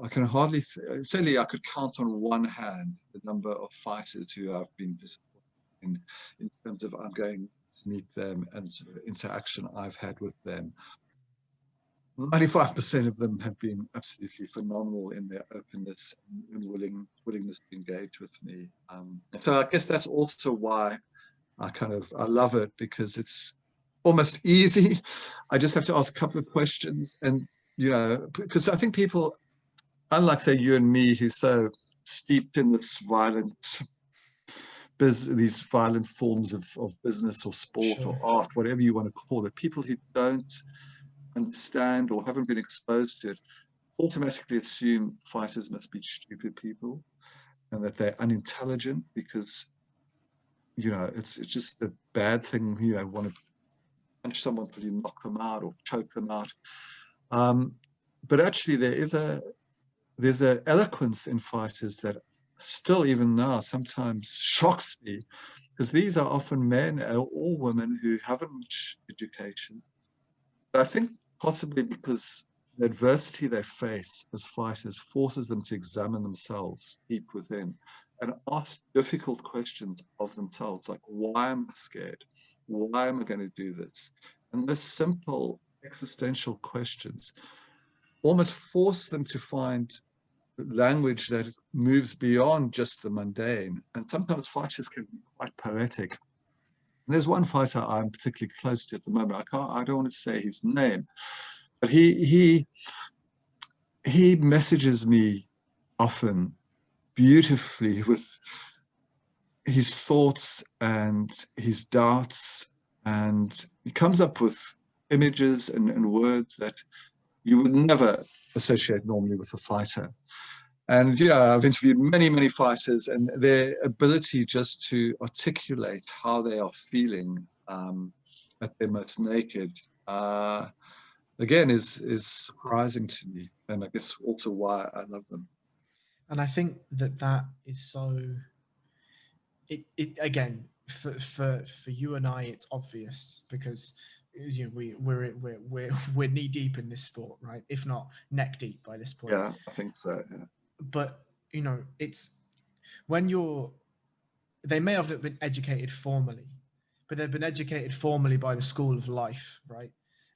can hardly, certainly I could count on one hand the number of fighters who have been disappointed in terms of I'm going to meet them and sort of interaction I've had with them. 95% of them have been absolutely phenomenal in their openness and willingness to engage with me. So I guess that's also why I love it, because it's almost easy. I just have to ask a couple of questions, and because I think people, unlike say you and me, who's so steeped in this these violent forms of business or sport or art, whatever you want to call it, people who don't understand or haven't been exposed to it automatically assume fighters must be stupid people and that they're unintelligent because it's just a bad thing. Want to punch someone till you knock them out or choke them out. But actually there's a eloquence in fighters that still even now sometimes shocks me, because these are often men or women who haven't much education. But I think possibly because the adversity they face as fighters forces them to examine themselves deep within and ask difficult questions of themselves, like, why am I scared? Why am I going to do this? And those simple existential questions almost force them to find language that moves beyond just the mundane. And sometimes fighters can be quite poetic. There's one fighter I'm particularly close to at the moment. I don't want to say his name, but he messages me often beautifully with his thoughts and his doubts, and he comes up with images and words that you would never associate normally with a fighter. And I've interviewed many, many fighters, and their ability just to articulate how they are feeling at their most naked, again, is surprising to me, and I guess also why I love them. And I think that is so. It again, for you and I, it's obvious because we're knee deep in this sport, right? If not neck deep by this point. Yeah, I think so. Yeah. But it's when they may have been educated formally, but they've been educated formally by the school of life, right?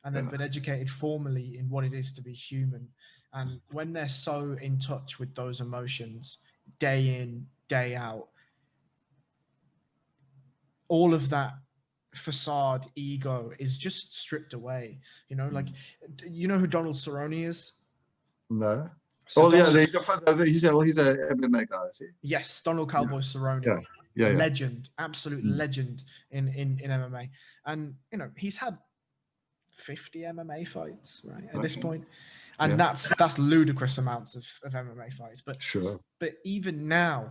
And they've been educated formally in what it is to be human. And when they're so in touch with those emotions day in, day out, all of that facade ego is just stripped away. Like, you know who Donald Cerrone is? No. So he's a MMA guy, is he? Yes, Donald Cowboy Cerrone. Yeah. Legend, absolute legend in MMA. And he's had 50 MMA fights, right, at this point. And that's ludicrous amounts of MMA fights. But sure. But even now,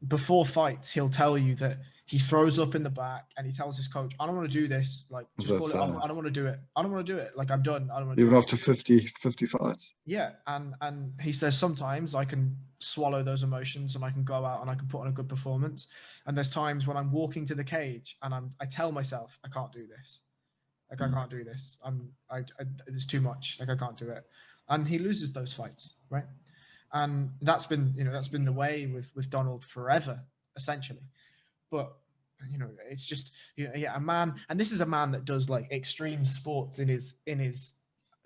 before fights, he'll tell you that he throws up in the back and he tells his coach, I don't want to do this. Like, just call it off. I don't want to do it. I don't want to do it. Like, I'm done. I don't want to do it. Even after 50 fights. Yeah. And he says, sometimes I can swallow those emotions and I can go out and I can put on a good performance. And there's times when I'm walking to the cage and I tell myself, I can't do this. Like, I can't do this. It's too much. Like, I can't do it. And he loses those fights, right? And that's been the way with Donald forever, essentially. But it's just a man, and this is a man that does like extreme sports in his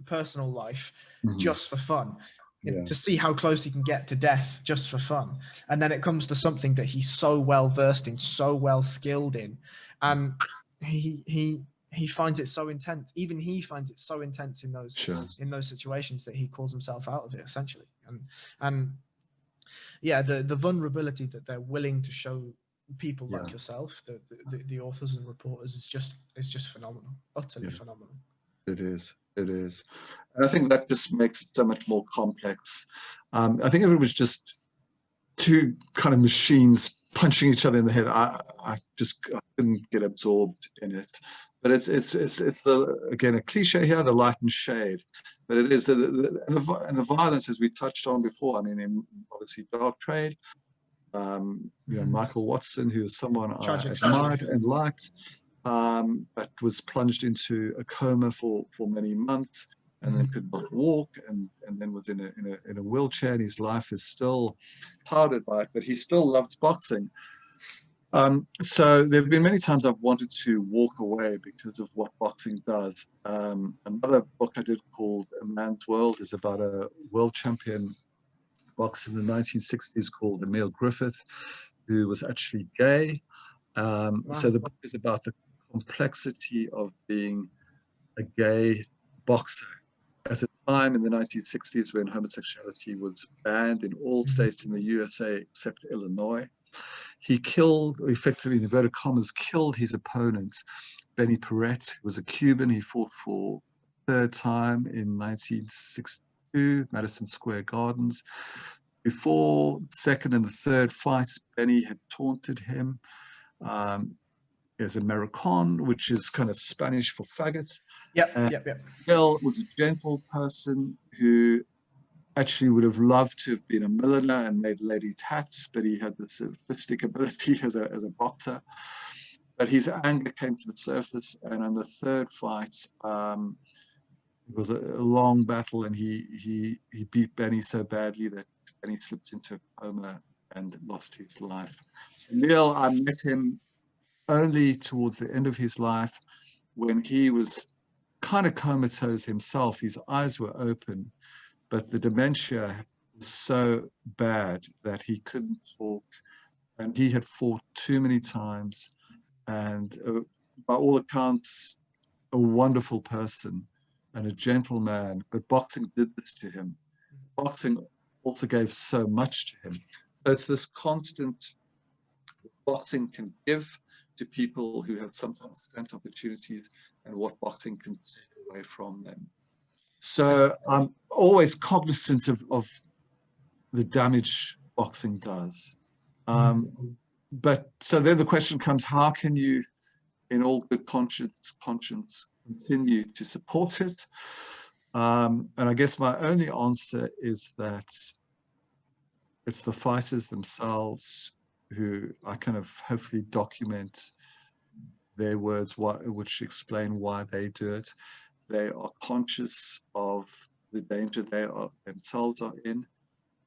personal life just for fun. to see how close he can get to death just for fun. And then it comes to something that he's so well versed in, so well skilled in, and he finds it so intense. Even he finds it so intense in those situations that he calls himself out of it, essentially. And yeah, the vulnerability that they're willing to show people like yourself, the authors and reporters, is just phenomenal, utterly phenomenal. It is. And I think that just makes it so much more complex. I think if it was just two kind of machines punching each other in the head, I couldn't get absorbed in it. But it's again a cliche here, the light and shade. But it is, and the violence, as we touched on before. I mean, in obviously Dark Trade, Michael Watson, who was someone I admired and liked, but was plunged into a coma for many months, and then could not walk, and then was in a wheelchair, and his life is still clouded by it, but he still loves boxing. So there have been many times I've wanted to walk away because of what boxing does. Another book I did called A Man's World is about a world champion boxer in the 1960s called Emil Griffith, who was actually gay. So the book is about the complexity of being a gay boxer at a time in the 1960s when homosexuality was banned in all states in the USA except Illinois. He killed, effectively in inverted commas, killed his opponent, Benny Perret, who was a Cuban. He fought for the third time in 1962, Madison Square Gardens. Before the second and the third fights, Benny had taunted him as American, which is kind of Spanish for faggots. Yep. Bill was a gentle person who actually would have loved to have been a milliner and made ladies' hats, but he had this artistic ability as a boxer. But his anger came to the surface, and on the third fight, it was a long battle, and he beat Benny so badly that Benny slipped into a coma and lost his life. Neil, I met him only towards the end of his life when he was kind of comatose himself. His eyes were open, but the dementia was so bad that he couldn't talk, and he had fought too many times, and by all accounts, a wonderful person and a gentleman, but boxing did this to him. Boxing also gave so much to him. So it's this constant boxing can give to people who have sometimes scant opportunities, and what boxing can take away from them. So I'm always cognizant of the damage boxing does. But so then the question comes, how can you, in all good conscience, continue to support it? And I guess my only answer is that it's the fighters themselves who I kind of hopefully document their words, which explain why they do it. They are conscious of the danger they themselves are in,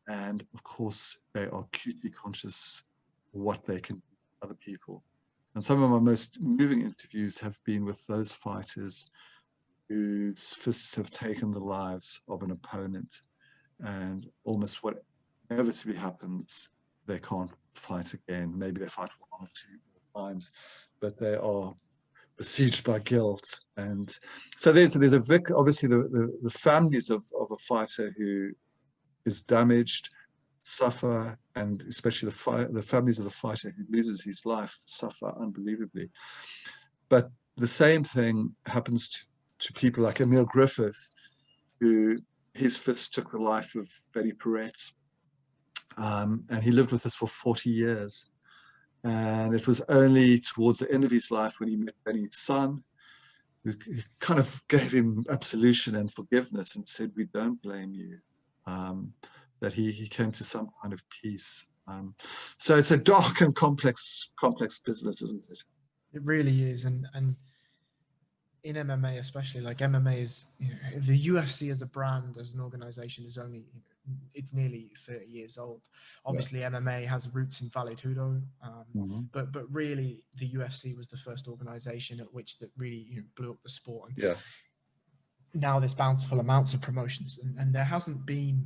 and of course they are acutely conscious of what they can do to other people. And some of my most moving interviews have been with those fighters whose fists have taken the lives of an opponent, and almost what inevitably happens, they can't fight again. Maybe they fight one or two times, but they are besieged by guilt. And so there's obviously the families of a fighter who is damaged suffer, and especially the families of the fighter who loses his life suffer unbelievably. But the same thing happens to people like Emil Griffith, who his fist took the life of Benny Perret, and he lived with us for 40 years. And it was only towards the end of his life, when he met Benny's son, who kind of gave him absolution and forgiveness and said, "We don't blame you," that he came to some kind of peace. So it's a dark and complex business, isn't it? It really is. And in MMA especially, like MMA is, the UFC as a brand, as an organization, is only, it's nearly 30 years old. Obviously, MMA has roots in Vale Tudo, but really the UFC was the first organization at which that really blew up the sport. And now there's bountiful amounts of promotions, and there hasn't been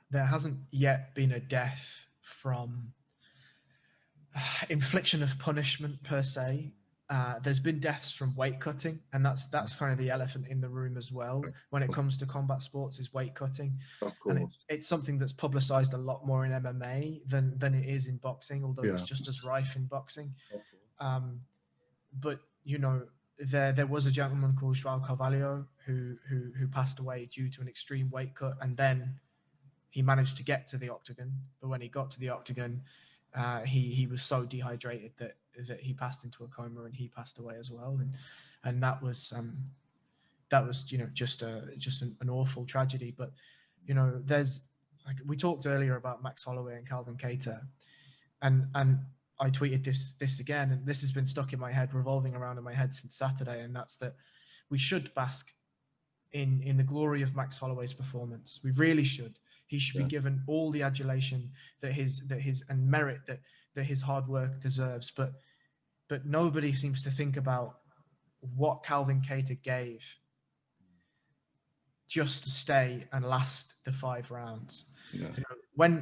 there hasn't yet been a death from infliction of punishment per se. There's been deaths from weight cutting, and that's kind of the elephant in the room as well when it comes to combat sports, is weight cutting. Of And course. it's something that's publicized a lot more in MMA than it is in boxing, although Yeah. it's just as rife in boxing. Of course. But you know, there was a gentleman called Joao Carvalho who passed away due to an extreme weight cut, and then he managed to get to the octagon. But when he got to the octagon, he was so dehydrated that he passed into a coma, and he passed away as well. And that was you know, just an awful tragedy. But you know, there's, like we talked earlier about Max Holloway and Calvin Kattar, and I tweeted this again, and this has been stuck in my head, revolving around in my head since Saturday, and that's that we should bask in the glory of Max Holloway's performance. We really should. He should be given all the adulation that his and merit that his hard work deserves. But nobody seems to think about what Calvin Kattar gave just to stay and last the 5 rounds. Yeah. You know,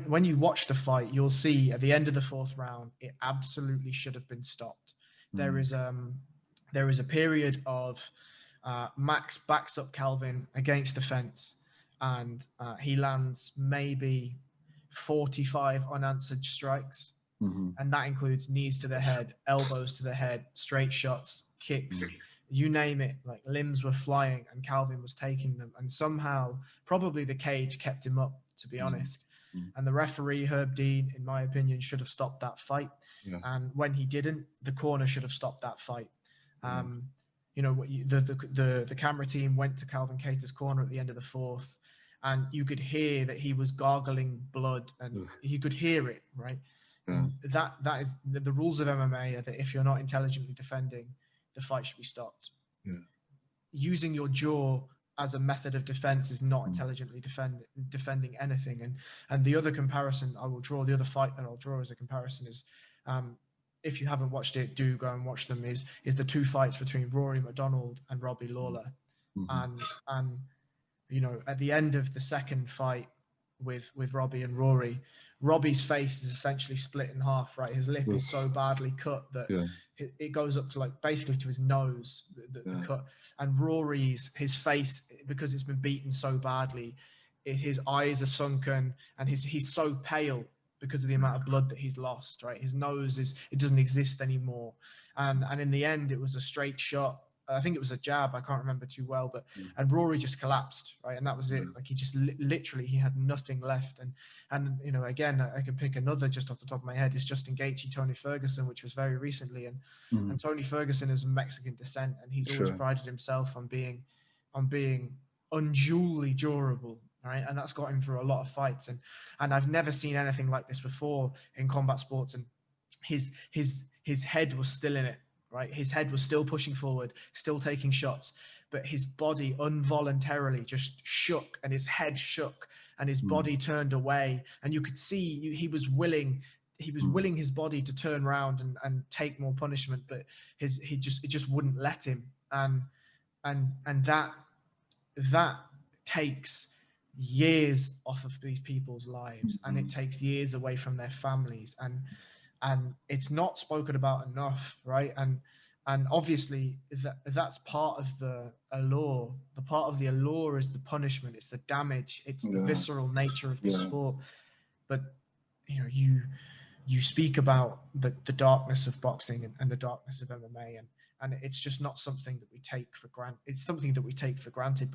when you watch the fight, you'll see at the end of the 4th round, it absolutely should have been stopped. There is a period of Max backs up Calvin against the fence, and he lands maybe 45 unanswered strikes. And that includes knees to the head, elbows to the head, straight shots, kicks, you name it. Like, limbs were flying and Calvin was taking them. And somehow, probably the cage kept him up, to be honest. And the referee, Herb Dean, in my opinion, should have stopped that fight. And when he didn't, the corner should have stopped that fight. You know, the camera team went to Calvin Kattar's corner at the end of the 4th, and you could hear that he was gargling blood, and he could hear it, right? That is the rules of MMA are that if you're not intelligently defending, the fight should be stopped. Using your jaw as a method of defense is not intelligently defending anything. And the other comparison I will draw, the other fight that I'll draw as a comparison is, if you haven't watched it, do go and watch them, is the 2 fights between Rory McDonald and Robbie Lawler. And you know, at the end of the 2nd fight with Robbie and Rory, Robbie's face is essentially split in half, right? His lip is so badly cut that it goes up to, like, basically to his nose, the cut. And Rory's, his face, because it's been beaten so badly, his eyes are sunken, and he's so pale because of the amount of blood that he's lost, right? His nose it doesn't exist anymore. And in the end, it was a straight shot. I think it was a jab. I can't remember too well, but and Rory just collapsed, right? And that was it. Like, he just literally, he had nothing left. And you know, again, I can pick another just off the top of my head. Is Justin Gaethje, Tony Ferguson, which was very recently. And Tony Ferguson is of Mexican descent, and he's always prided himself on being unduly durable, right? And that's got him through a lot of fights. And I've never seen anything like this before in combat sports. And his head was still in it. Right, his head was still pushing forward, still taking shots, but his body involuntarily just shook, and his head shook, and his body turned away, and you could see he was willing his body to turn around and take more punishment, but it just wouldn't let him, and that takes years off of these people's lives, and it takes years away from their families, and it's not spoken about enough, right? And obviously that's part of the allure. The part of the allure is the punishment, it's the damage, it's the visceral nature of the sport. But you know, you speak about the darkness of boxing and the darkness of MMA, and it's just not something that we take for granted. It's something that we take for granted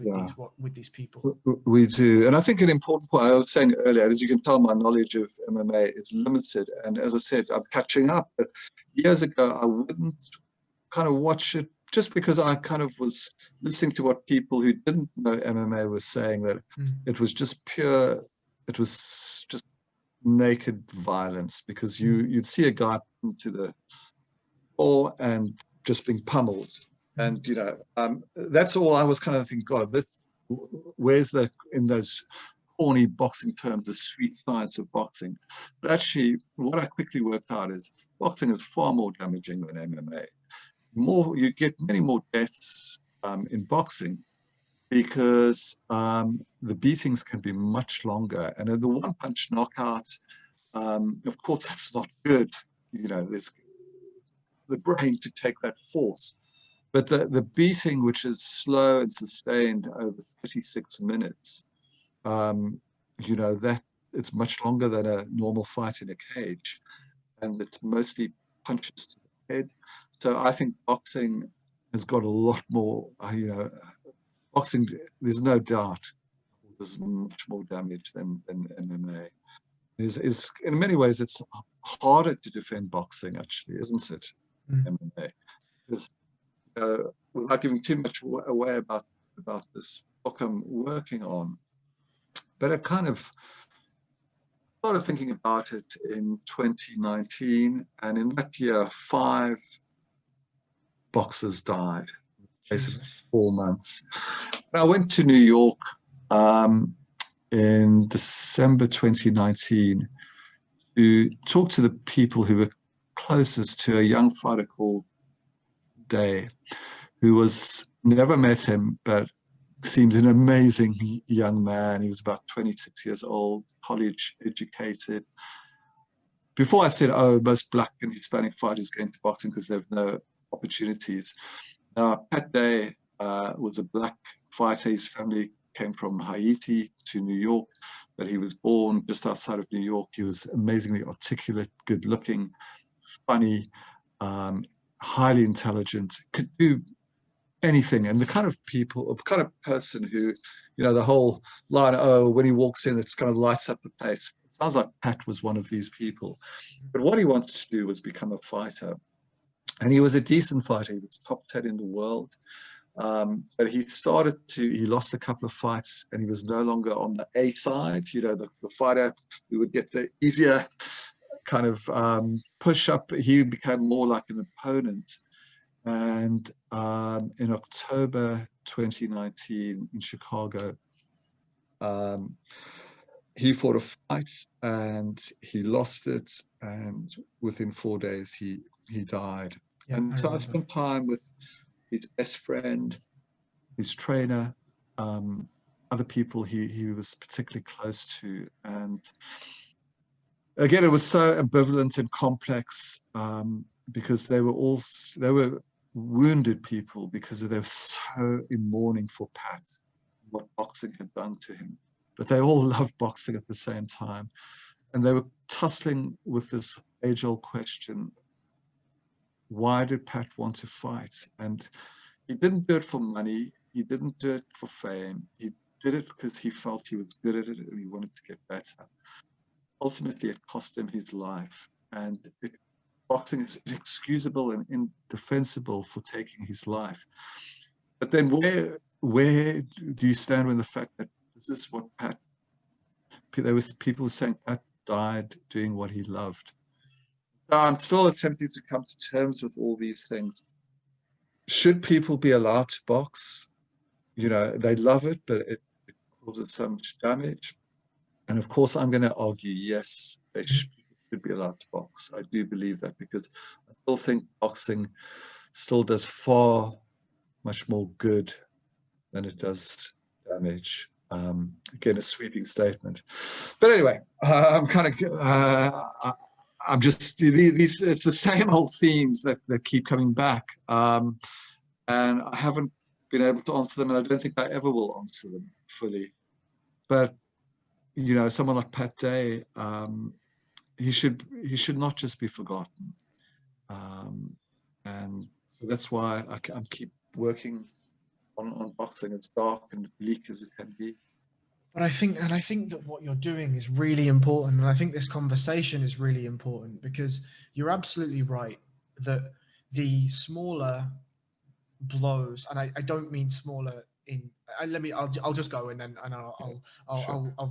with these people. We do. And I think an important point I was saying earlier, as you can tell, my knowledge of MMA is limited. And as I said, I'm catching up. But years ago, I wouldn't kind of watch it just because I kind of was listening to what people who didn't know MMA were saying, that it was just pure, it was just naked violence, because you'd see a guy into the floor and just being pummeled, and you know, that's all I was kind of thinking, God, this, where's the, in those corny boxing terms, the sweet science of boxing? But actually, what I quickly worked out is boxing is far more damaging than MMA. You get many more deaths in boxing, because the beatings can be much longer. And in the one-punch knockout, of course, that's not good. You know, there's the brain to take that force. But the beating, which is slow and sustained over 36 minutes, you know, that it's much longer than a normal fight in a cage. And it's mostly punches to the head. So I think boxing has got a lot more, you know, boxing, there's no doubt, there's much more damage than MMA. Is in many ways, it's harder to defend boxing, actually, isn't it? MMA. Because without giving too much away about this book I'm working on, but I kind of started thinking about it in 2019, and in that year, 5 boxers died in the space of 4 months. And I went to New York in December 2019 to talk to the people who were closest to a young fighter called Day, who was, never met him, but seemed an amazing young man. He was about 26 years old, college educated. Before I said, oh, most Black and Hispanic fighters go into boxing because they have no opportunities. Now, Pat Day was a Black fighter. His family came from Haiti to New York, but he was born just outside of New York. He was amazingly articulate, good looking, funny, highly intelligent, could do anything. And the kind of person who, you know, the whole line, oh, when he walks in, it's kind of lights up the place. It sounds like Pat was one of these people. But what he wanted to do was become a fighter. And he was a decent fighter. He was top 10 in the world. But he lost a couple of fights, and he was no longer on the A side, you know, the fighter who would get the easier kind of push up. He became more like an opponent. And in October 2019 in Chicago, he fought a fight and he lost it. And within 4 days, he died. Yeah, and so I spent time with his best friend, his trainer, other people he was particularly close to. And again, it was so ambivalent and complex because they were wounded people because they were so in mourning for Pat, what boxing had done to him. But they all loved boxing at the same time. And they were tussling with this age-old question, why did Pat want to fight? And he didn't do it for money. He didn't do it for fame. He did it because he felt he was good at it and he wanted to get better. Ultimately, it cost him his life. And boxing is inexcusable and indefensible for taking his life. But then where do you stand with the fact that this is what Pat, there was people saying Pat died doing what he loved. So I'm still attempting to come to terms with all these things. Should people be allowed to box? You know, they love it, but it causes so much damage. And of course, I'm going to argue, yes, they should be allowed to box. I do believe that because I still think boxing still does far much more good than it does damage. Again, a sweeping statement. But anyway, I'm kind of, I'm just, it's the same old themes that keep coming back. And I haven't been able to answer them, and I don't think I ever will answer them fully. But, you know, someone like Pat Day, he should not just be forgotten. And so that's why I'm keep working on boxing. It's dark and bleak as it can be. But I think that what you're doing is really important. And I think this conversation is really important because you're absolutely right that the smaller blows, and I don't mean smaller in, I'll just go and then I'll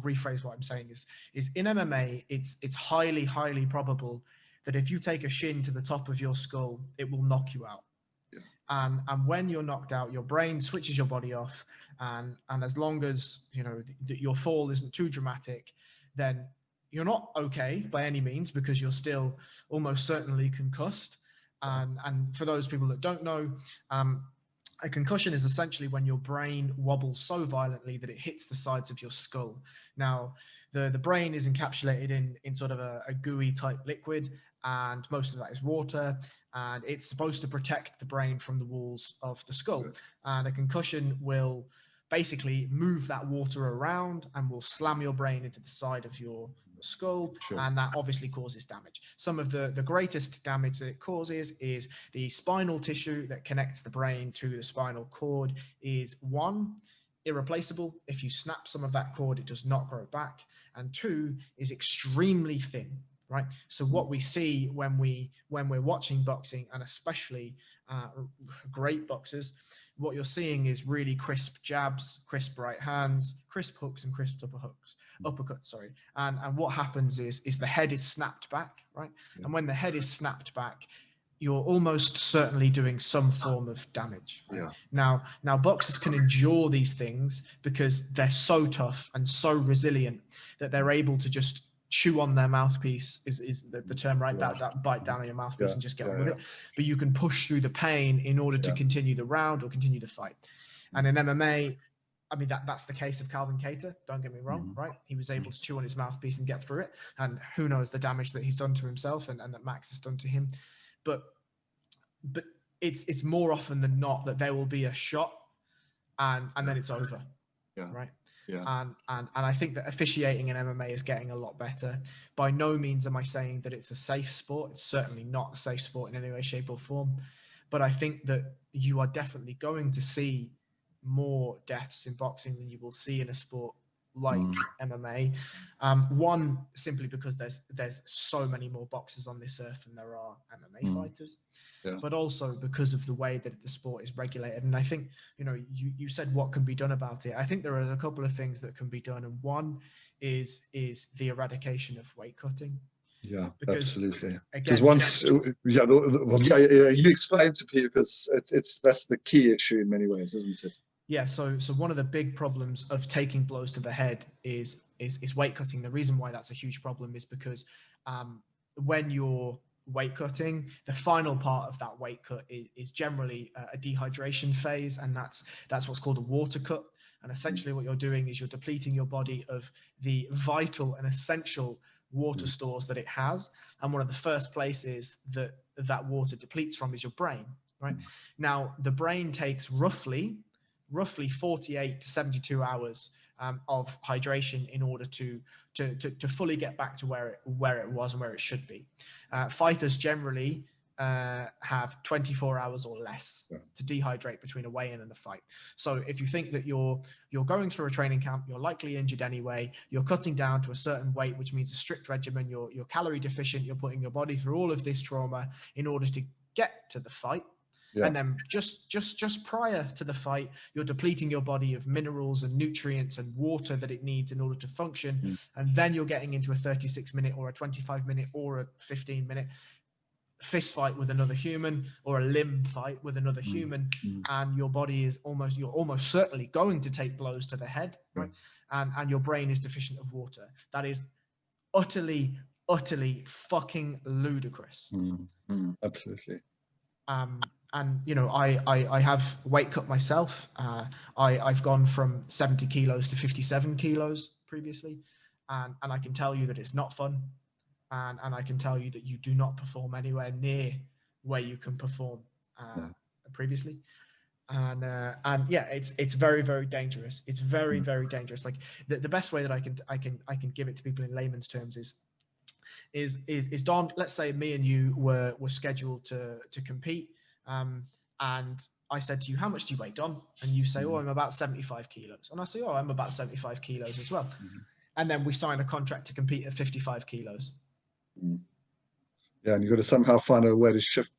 rephrase what I'm saying is in MMA, it's highly probable that if you take a shin to the top of your skull, it will knock you out. And when you're knocked out, your brain switches your body off, and as long as you know your fall isn't too dramatic, then you're not okay by any means because you're still almost certainly concussed. And for those people that don't know, A concussion is essentially when your brain wobbles so violently that it hits the sides of your skull. Now, the brain is encapsulated in sort of a gooey type liquid, and most of that is water, and it's supposed to protect the brain from the walls of the skull. And a concussion will basically move that water around and will slam your brain into the side of your skull, and that obviously causes damage. Some of the greatest damage that it causes is the spinal tissue that connects the brain to the spinal cord is, one, irreplaceable. If you snap some of that cord, it does not grow back, and two, is extremely thin. Right. So what we see when we're watching boxing, and especially great boxers, what you're seeing is really crisp jabs, crisp right hands, crisp hooks, and crisp uppercuts. Sorry. And what happens is the head is snapped back, right? And when the head is snapped back, you're almost certainly doing some form of damage. Right? Now boxers can endure these things because they're so tough and so resilient that they're able to just chew on their mouthpiece is the term, right? That bite down on your mouthpiece and just get on with it. But you can push through the pain in order to continue the round or continue the fight. And in MMA, I mean, that's the case of Calvin Kattar. Don't get me wrong, right? He was able to chew on his mouthpiece and get through it. And who knows the damage that he's done to himself and that Max has done to him. But it's more often than not that there will be a shot and then it's over, right? And I think that officiating in MMA is getting a lot better. By no means am I saying that it's a safe sport. It's certainly not a safe sport in any way, shape, or form. But I think that you are definitely going to see more deaths in boxing than you will see in a sport like MMA. One, simply because there's so many more boxers on this earth than there are MMA fighters. But also because of the way that the sport is regulated. And I think, you said what can be done about it. I think there are a couple of things that can be done. And one is the eradication of weight cutting. Yeah, because, absolutely. Again, because once, you explain to people, because that's the key issue in many ways, isn't it? Yeah, so one of the big problems of taking blows to the head is weight cutting. The reason why that's a huge problem is because when you're weight cutting, the final part of that weight cut is generally a dehydration phase, and that's what's called a water cut. And essentially what you're doing is you're depleting your body of the vital and essential water stores that it has. And one of the first places that water depletes from is your brain, right? Now, the brain takes roughly 48 to 72 hours of hydration in order to fully get back to where it was and where it should be. Fighters generally have 24 hours or less to dehydrate between a weigh-in and a fight. So if you think that you're going through a training camp, you're likely injured anyway, you're cutting down to a certain weight, which means a strict regimen, you're calorie deficient, you're putting your body through all of this trauma in order to get to the fight. And then just prior to the fight, you're depleting your body of minerals and nutrients and water that it needs in order to function. And then you're getting into a 36-minute or a 25-minute or a 15-minute fist fight with another human, or a limb fight with another human. And your body you're almost certainly going to take blows to the head, right? And your brain is deficient of water. That is utterly fucking ludicrous. Absolutely. And I have weight cut myself. I've gone from 70 kilos to 57 kilos previously, and I can tell you that it's not fun, and I can tell you that you do not perform anywhere near where you can perform previously, and yeah, it's very, very dangerous. It's very, very dangerous. Like the best way that I can give it to people in layman's terms is Don, let's say me and you were scheduled to compete. And I said to you, how much do you weigh, Don? And you say, oh, I'm about 75 kilos. And I say, oh, I'm about 75 kilos as well. And then we sign a contract to compete at 55 kilos. Yeah, and you've got to somehow find a way to shift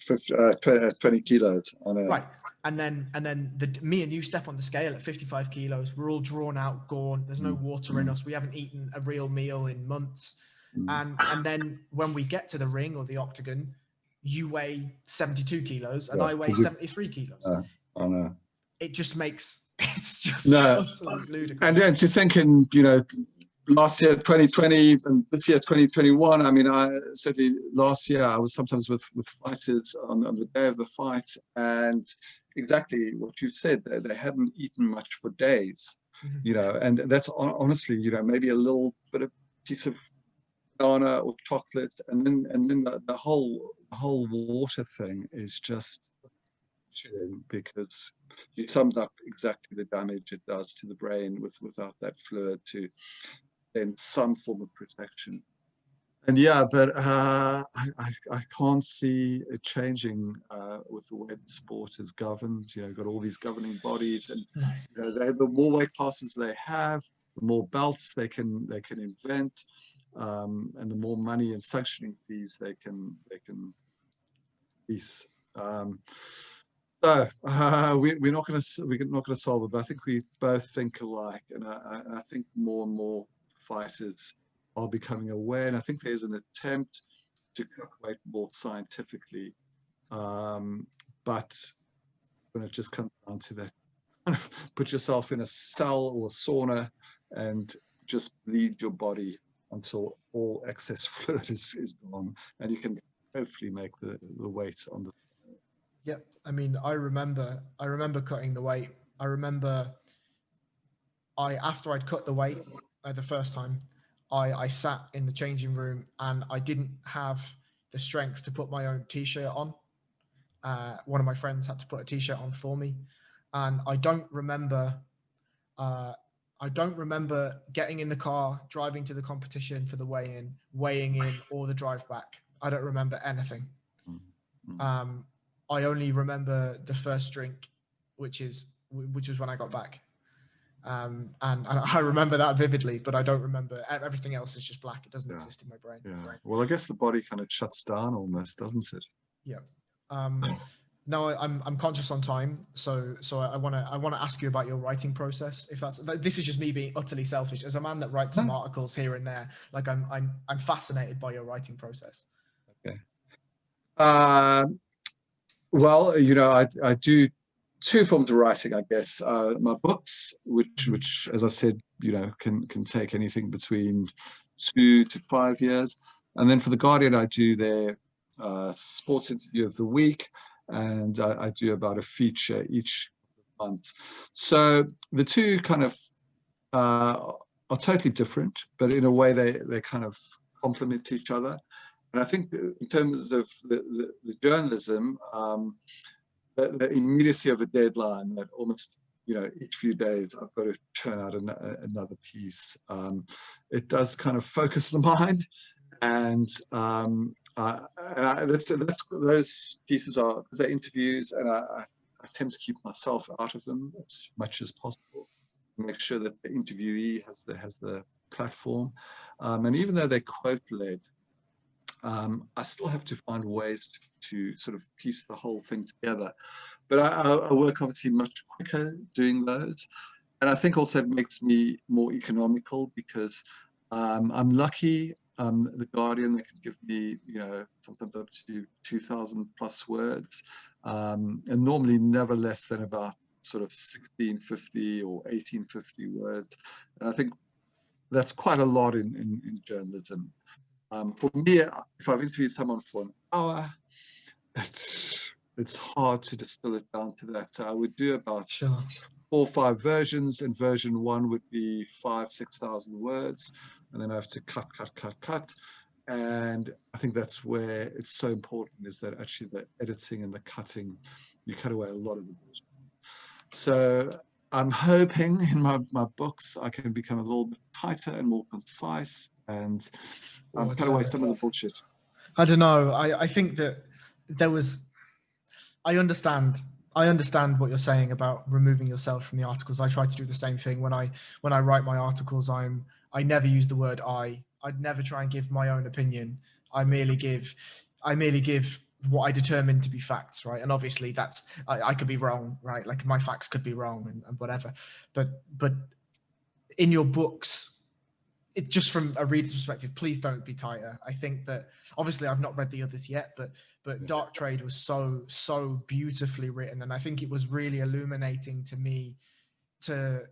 20 kilos on a... Right. And then me and you step on the scale at 55 kilos. We're all drawn out, gone. There's no water in us. We haven't eaten a real meal in months. And then when we get to the ring or the octagon, you weigh 72 kilos and I weigh 73 kilos. I know. It's just absolutely ludicrous. And then to think in, last year 2020 and this year 2021, I mean, certainly last year I was sometimes with fighters on the day of the fight, and exactly what you said. They hadn't eaten much for days, Mhm. you know, and that's honestly, you know, maybe a little bit of piece of banana or chocolate, and then the whole water thing is just chilling, because you summed up exactly the damage it does to the brain without that fluid to then some form of protection. And yeah, but I can't see it changing with the way the sport is governed. You know, got all these governing bodies, and No. you know, the more weight classes they have, the more belts they can invent, and the more money and sanctioning fees they can lease. So we're not going to solve it, but I think we both think alike, and I think more and more fighters are becoming aware, and I think there's an attempt to calculate more scientifically, but when it just comes down to that, put yourself in a cell or a sauna and just bleed your body until all excess fluid is gone, and you can hopefully make the weight on the. Yep. I mean, I remember cutting the weight. I remember after I'd cut the weight the first time, I sat in the changing room and I didn't have the strength to put my own t-shirt on. One of my friends had to put a t-shirt on for me, and I don't remember getting in the car, driving to the competition for the weigh-in, weighing in, or the drive back. I don't remember anything. Mm-hmm. I only remember the first drink, which was when I got back. And I remember that vividly, but I don't remember everything else. Is just black. It doesn't exist in my brain. Yeah. Well, I guess the body kind of shuts down almost, doesn't it? Yeah. Now I'm conscious on time, so I want to ask you about your writing process. If this is just me being utterly selfish as a man that writes some articles here and there. Like I'm fascinated by your writing process. Okay. Well, you know, I do two forms of writing, I guess. My books, which, as I said, you know, can take anything between 2 to 5 years, and then for the Guardian, I do their sports interview of the week, and I do about a feature each month. So the two kind of are totally different, but in a way they kind of complement each other. And I think in terms of the journalism, the immediacy of a deadline, that almost, you know, each few days I've got to churn out another piece. It does kind of focus the mind, and those pieces are, because they're interviews, and I tend to keep myself out of them as much as possible, make sure that the interviewee has the platform, and even though they're quote led, I still have to find ways to sort of piece the whole thing together. But I work obviously much quicker doing those. And I think also it makes me more economical, because I'm lucky. The Guardian, they can give me, you know, sometimes up to 2,000 plus words, and normally never less than about sort of 1,650 or 1,850 words. And I think that's quite a lot in journalism. For me, if I've interviewed someone for an hour, it's hard to distill it down to that. So I would do about 4 or 5 versions, and version 1 would be 5,000-6,000 words, and then I have to cut. And I think that's where it's so important, is that actually the editing and the cutting, you cut away a lot of the bullshit. So I'm hoping in my books I can become a little bit tighter and more concise, and cut away some of the bullshit. I don't know. I think that there was. I understand what you're saying about removing yourself from the articles. I try to do the same thing when I write my articles. I never use the word I. I'd never try and give my own opinion. I merely give what I determine to be facts, right? And obviously that's I could be wrong, right? Like my facts could be wrong and whatever. But in your books, it just from a reader's perspective, please don't be tighter. I think that obviously I've not read the others yet, but Dark Trade was so beautifully written, and I think it was really illuminating to me to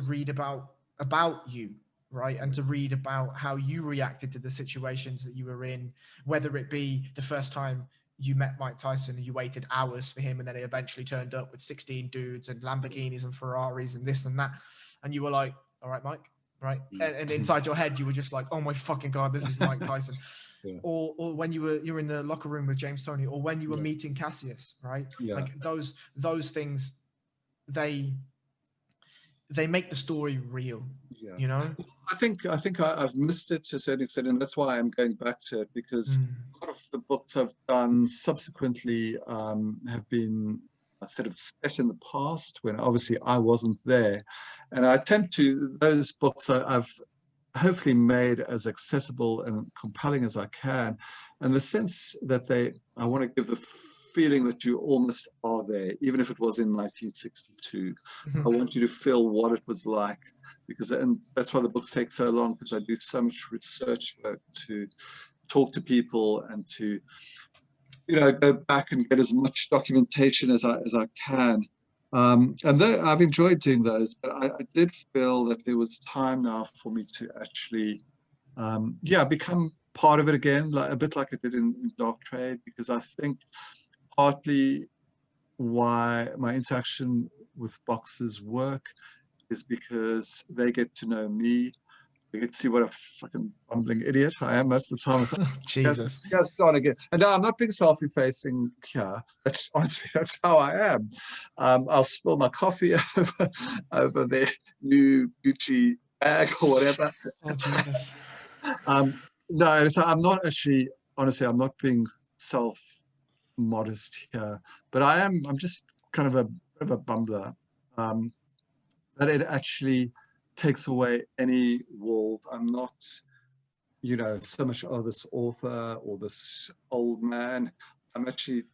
read about you, right, and to read about how you reacted to the situations that you were in, whether it be the first time you met Mike Tyson and you waited hours for him, and then he eventually turned up with 16 dudes and Lamborghinis and Ferraris and this and that, and you were like, all right, Mike, right? And inside your head you were just like, oh my fucking God, this is Mike Tyson. Yeah. Or when you were in the locker room with James Toney, or when you were meeting Cassius, right? Yeah. Like those things, they make the story real. Yeah. You know, I think I've missed it to a certain extent, and that's why I'm going back to it, because a lot of the books I've done subsequently have been sort of set in the past when obviously I wasn't there, and I attempt to, those books I've hopefully made as accessible and compelling as I can, and the sense that I want to give the feeling that you almost are there, even if it was in 1962. I want you to feel what it was like, and that's why the books take so long, because I do so much research work to talk to people and to, you know, go back and get as much documentation as I can. And I've enjoyed doing those, but I did feel that there was time now for me to actually, become part of it again, like a bit like I did in Dark Trade, because I think partly why my interaction with boxers work is because they get to know me. They get to see what a fucking bumbling idiot I am most of the time. It's like, Jesus. yes, gone again. And no, I'm not being self-effacing here. That's honestly, that's how I am. I'll spill my coffee over their new Gucci bag or whatever. Oh, Jesus. No, so I'm not actually, honestly, I'm not being self-modest here, but I'm just kind of a bit of a bumbler. But it actually takes away any walls. I'm not, you know, so much, oh, this author or this old man. I'm actually,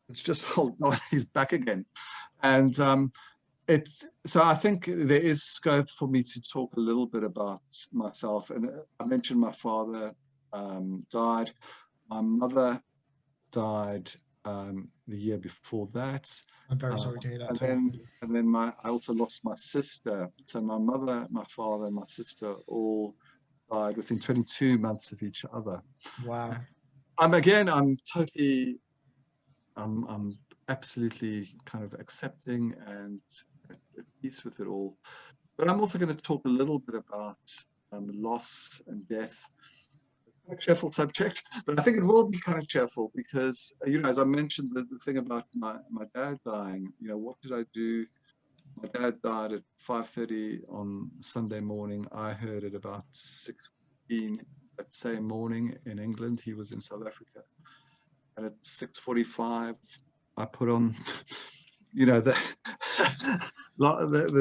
it's just old Don, he's back again. And so I think there is scope for me to talk a little bit about myself. And I mentioned my father died. My mother died the year before that. I'm very sorry to hear that too. And then I also lost my sister. So my mother, my father, and my sister all died within 22 months of each other. Wow. I'm absolutely kind of accepting and at peace with it all. But I'm also going to talk a little bit about loss and death. A cheerful subject, but I think it will be kind of cheerful because, you know, as I mentioned, the thing about my dad dying, you know, what did I do? My dad died at 5:30 on Sunday morning. I heard it about 6:15 that same morning in England. He was in South Africa. And at 6:45, I put on, you know, the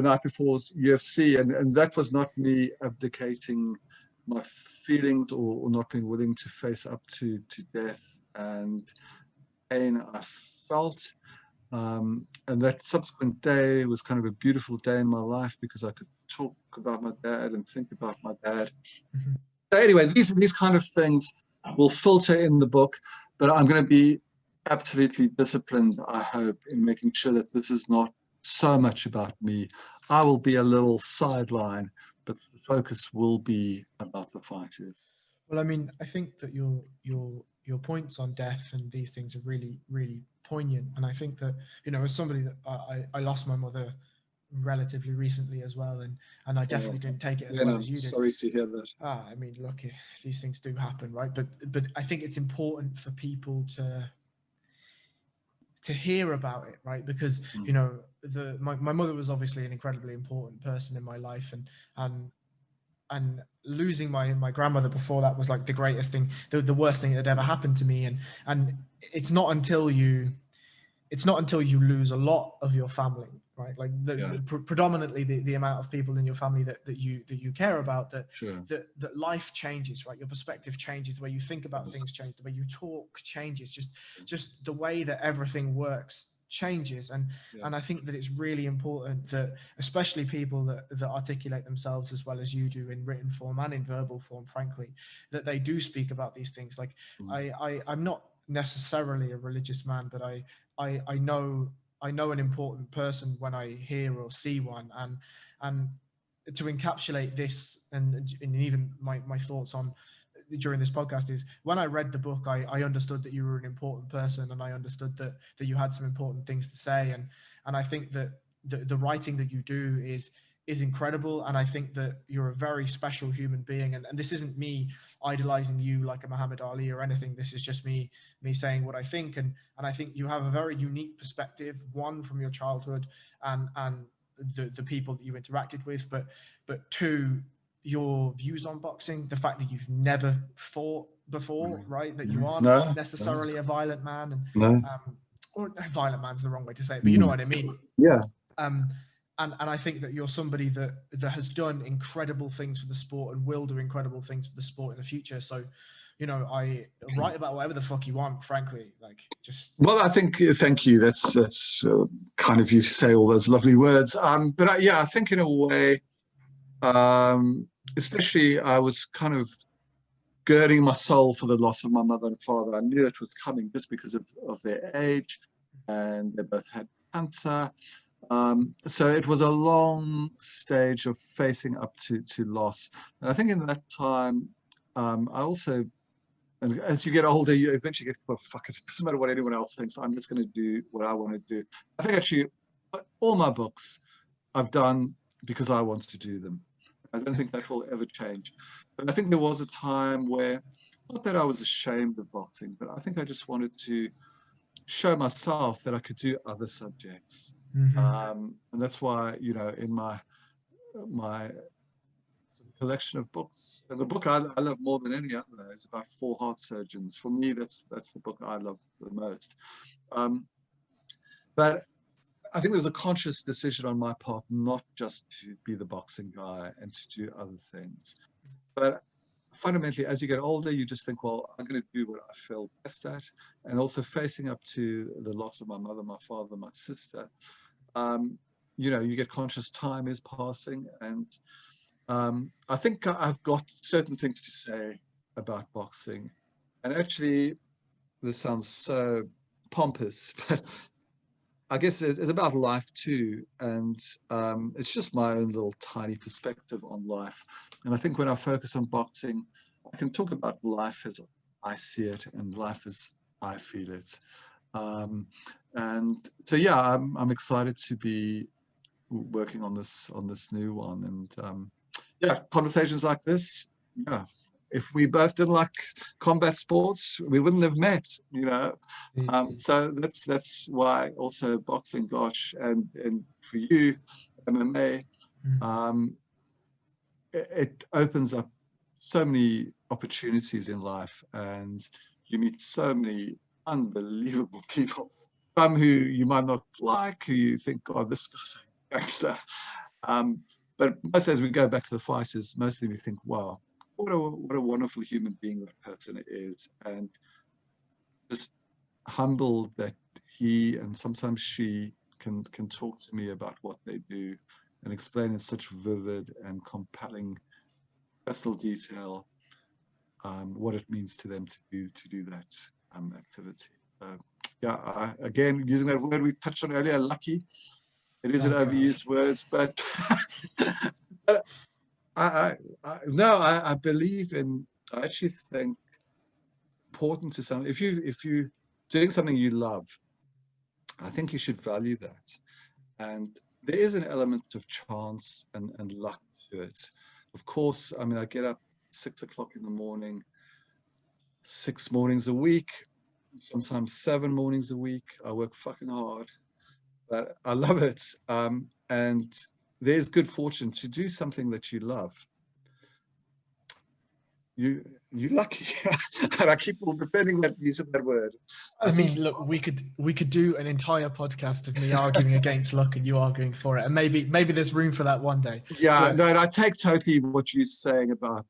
night before's UFC. And that was not me abdicating my feelings or not being willing to face up to death and pain I felt. And that subsequent day was kind of a beautiful day in my life because I could talk about my dad and think about my dad. So anyway, these kind of things will filter in the book, but I'm going to be absolutely disciplined, I hope, in making sure that this is not so much about me. I will be a little sideline, but the focus will be about the fighters. Well, I mean, I think that your points on death and these things are really, really poignant. And I think that, you know, as somebody that I lost my mother relatively recently as well, and I definitely didn't take it as well as you did. Sorry to hear that. I mean, look, these things do happen, right? But I think it's important for people to hear about it, right? Because, you know, my mother was obviously an incredibly important person in my life, and losing my grandmother before that was like the greatest thing, the worst thing that had ever happened to me. And it's not until you lose a lot of your family, right? Like predominantly the amount of people in your family that you care about, that life changes, right? Your perspective changes, the way you think about things change, the way you talk changes, just the way that everything works changes. And I think that it's really important that, especially people that articulate themselves as well as you do in written form and in verbal form, frankly, that they do speak about these things. Like I'm not necessarily a religious man, but I know an important person when I hear or see one, and to encapsulate this and even my thoughts on during this podcast is when I read the book, I understood that you were an important person, and I understood that you had some important things to say. And I think that the writing that you do is incredible. And I think that you're a very special human being. And this isn't me idolizing you like a Muhammad Ali or anything. This is just me saying what I think. And I think you have a very unique perspective, one, from your childhood and the people that you interacted with, but two, your views on boxing, the fact that you've never fought before, right? That you aren't necessarily a violent man, and or violent man's the wrong way to say it, but you know what I mean. Yeah. And I think that you're somebody that has done incredible things for the sport and will do incredible things for the sport in the future. So, you know, I write about whatever the fuck you want, frankly. Like, just. Well, I think, thank you. That's kind of you to say all those lovely words. But I think in a way, especially I was kind of girding my soul for the loss of my mother and father. I knew it was coming just because of their age, and they both had cancer. So it was a long stage of facing up to loss. And I think in that time, I also, and as you get older, you eventually get, well, fuck it, doesn't matter what anyone else thinks, I'm just going to do what I want to do. I think actually all my books I've done because I want to do them. I don't think that will ever change. But I think there was a time where, not that I was ashamed of boxing, but I think I just wanted to show myself that I could do other subjects. And that's why, you know, in my collection of books, and the book I love more than any other is about 4 heart surgeons. For me, that's the book I love the most. But I think there was a conscious decision on my part not just to be the boxing guy and to do other things. But fundamentally, as you get older, you just think, well, I'm going to do what I feel best at. And also facing up to the loss of my mother, my father, my sister, you know, you get conscious time is passing. And I think I've got certain things to say about boxing. And actually, this sounds so pompous, but I guess it's about life too, and it's just my own little tiny perspective on life. And I think when I focus on boxing, I can talk about life as I see it and life as I feel it. And so, yeah, I'm excited to be working on this new one. And yeah, conversations like this, yeah. If we both didn't like combat sports, we wouldn't have met, you know. So that's why also boxing, gosh, and for you, MMA, it opens up so many opportunities in life, and you meet so many unbelievable people. Some who you might not like, who you think, oh, this guy's a gangster. But most as we go back to the fighters, mostly we think, wow, what a wonderful human being that person is, and just humbled that he and sometimes she can talk to me about what they do and explain in such vivid and compelling personal detail what it means to them to do that activity. Yeah, again, using that word we touched on earlier, lucky. It is an overused word, but I believe in. I actually think important to something. If you doing something you love, I think you should value that. And there is an element of chance and luck to it. Of course, I mean, I get up 6 o'clock in the morning, 6 mornings a week, sometimes 7 mornings a week. I work fucking hard, but I love it. And there's good fortune to do something that you love. You lucky. And I keep on defending that use of that word. I mean, look, we could do an entire podcast of me arguing against luck and you arguing for it, and maybe there's room for that one day. Yeah, no, and I take totally what you're saying about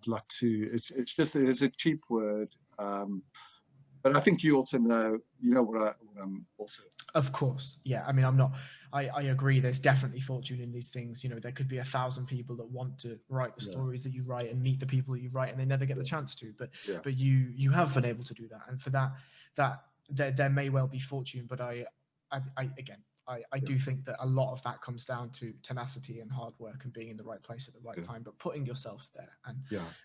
luck too. It's just it's a cheap word, but I think you also know what I'm also. Of course, yeah. I mean, I'm not. I agree. There's definitely fortune in these things. You know, there could be 1,000 people that want to write the stories that you write and meet the people that you write, and they never get the chance to. But you have been able to do that, and for that there may well be fortune. But I again, I do think that a lot of that comes down to tenacity and hard work and being in the right place at the right time, but putting yourself there.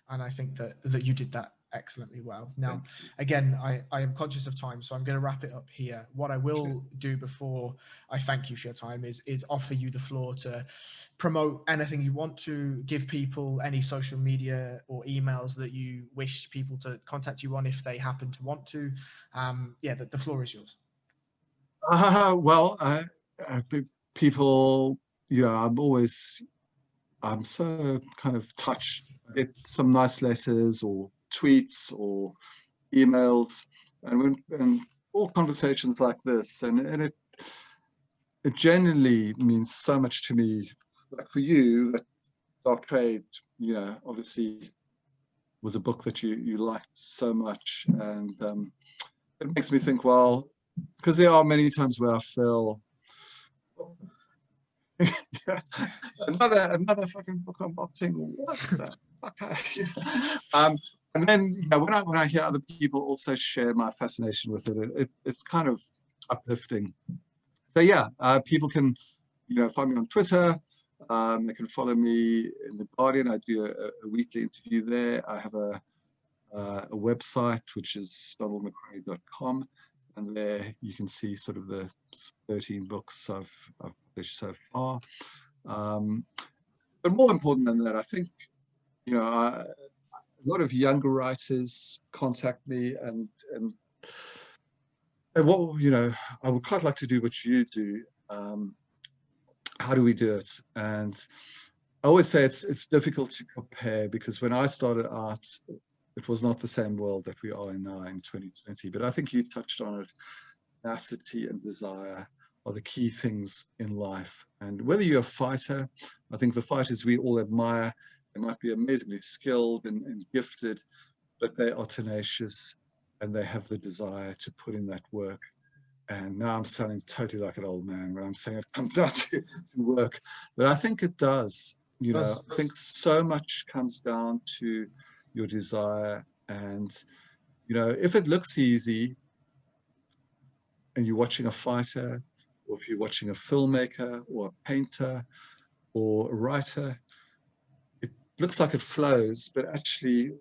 And I think that you did that excellently well. Now, again, I am conscious of time, so I'm going to wrap it up here. What I will do before I thank you for your time is offer you the floor to promote anything you want to, give people any social media or emails that you wish people to contact you on if they happen to want to. The floor is yours. People, I'm so kind of touched. I get some nice letters or tweets or emails, and all conversations like this, and it genuinely means so much to me. Like for you, that Dark Trade, obviously was a book that you liked so much, and it makes me think, well, because there are many times where I feel another fucking book on boxing. What the fuck? And then when I hear other people also share my fascination with it, it's kind of uplifting. So people can find me on Twitter. They can follow me in The Guardian. I do a weekly interview there. I have a website which is donaldmcrae.com, and there you can see sort of the 13 books I've published so far. But more important than that, I think a lot of younger writers contact me, and what I would quite like to do what you do. How do we do it? And I always say it's difficult to compare, because when I started art, it was not the same world that we are in now in 2020. But I think you touched on it. Tenacity and desire are the key things in life. And whether you're a fighter, I think the fighters we all admire, they might be amazingly skilled and gifted, but they are tenacious and they have the desire to put in that work. And now I'm sounding totally like an old man when I'm saying it comes down to work, but I think it does. I think so much comes down to your desire. And if it looks easy and you're watching a fighter, or if you're watching a filmmaker or a painter or a writer, it looks like it flows, but actually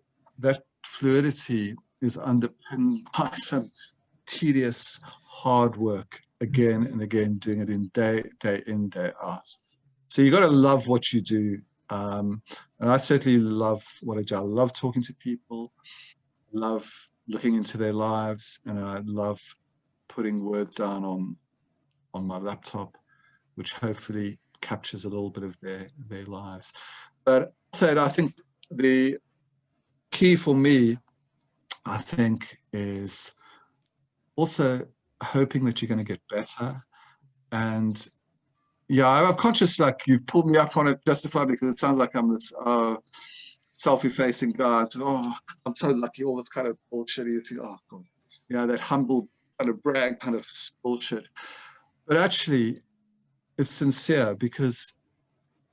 that fluidity is underpinned by some tedious hard work, again and again, doing it in day in, day out. So you got to love what you do. And I certainly love what I do. I love talking to people, love looking into their lives, and I love putting words down on my laptop, which hopefully captures a little bit of their lives. But I think the key for me, I think, is also hoping that you're going to get better. And I'm conscious, like, you've pulled me up on it justifiably, because it sounds like I'm this self-effacing guy. I'm so lucky, all this kind of bullshit. You think, oh God, that humble kind of brag kind of bullshit. But actually, it's sincere, because,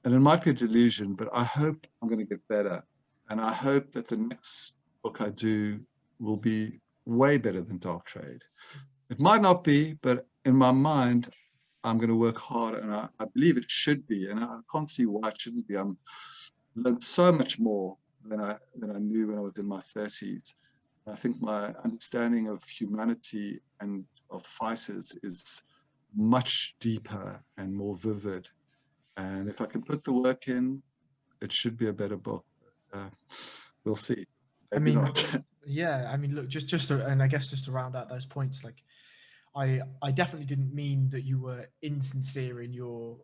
and it might be a delusion, but I hope I'm going to get better. And I hope that the next book I do will be way better than Dark Trade. It might not be, but in my mind, I'm going to work hard, and I believe it should be, and I can't see why it shouldn't be. I'm learned so much more than I knew when I was in my 30s. I think my understanding of humanity and of fighters is much deeper and more vivid. And if I can put the work in, it should be a better book. But, we'll see. Maybe not. Look, and I guess just to round out those points, like, I definitely didn't mean that you were insincere in your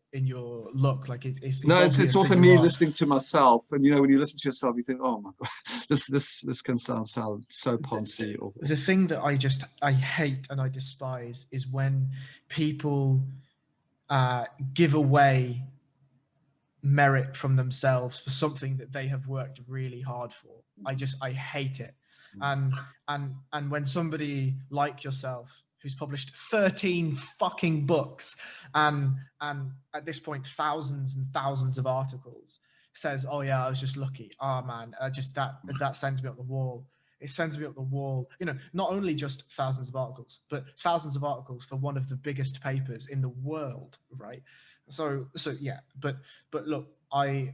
look. Like, it's also me listening to myself, and when you listen to yourself, you think, oh my God, this can sound so poncy. The thing that I hate and I despise is when people give away merit from themselves for something that they have worked really hard for. I hate it. And when somebody like yourself, who's published 13 fucking books and at this point thousands and thousands of articles, says, oh yeah, I was just lucky. Oh man, that sends me up the wall. it sends me up the wall. You know, not only just thousands of articles, but thousands of articles for one of the biggest papers in the world, right? So yeah, but look, I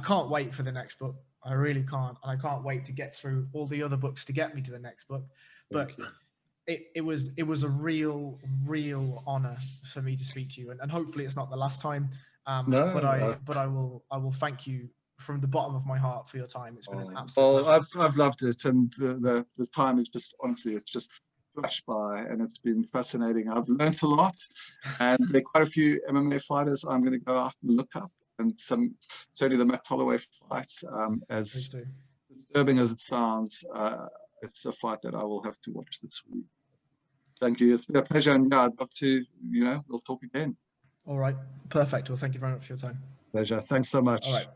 can't wait for the next book. I really can't, and I can't wait to get through all the other books to get me to the next book. But it was a real honor for me to speak to you, and hopefully it's not the last time. But I will thank you from the bottom of my heart for your time. It's been an absolute pleasure. I've loved it, and the time is just, honestly, it's just flashed by, and it's been fascinating. I've learned a lot, and there are quite a few MMA fighters I'm going to go out and look up, and certainly the Matt Holloway fight, as disturbing as it sounds, it's a fight that I will have to watch this week. Thank you. It's been a pleasure, and yeah, I'd love to, we'll talk again. All right, perfect. Well, thank you very much for your time. Pleasure. Thanks so much. All right.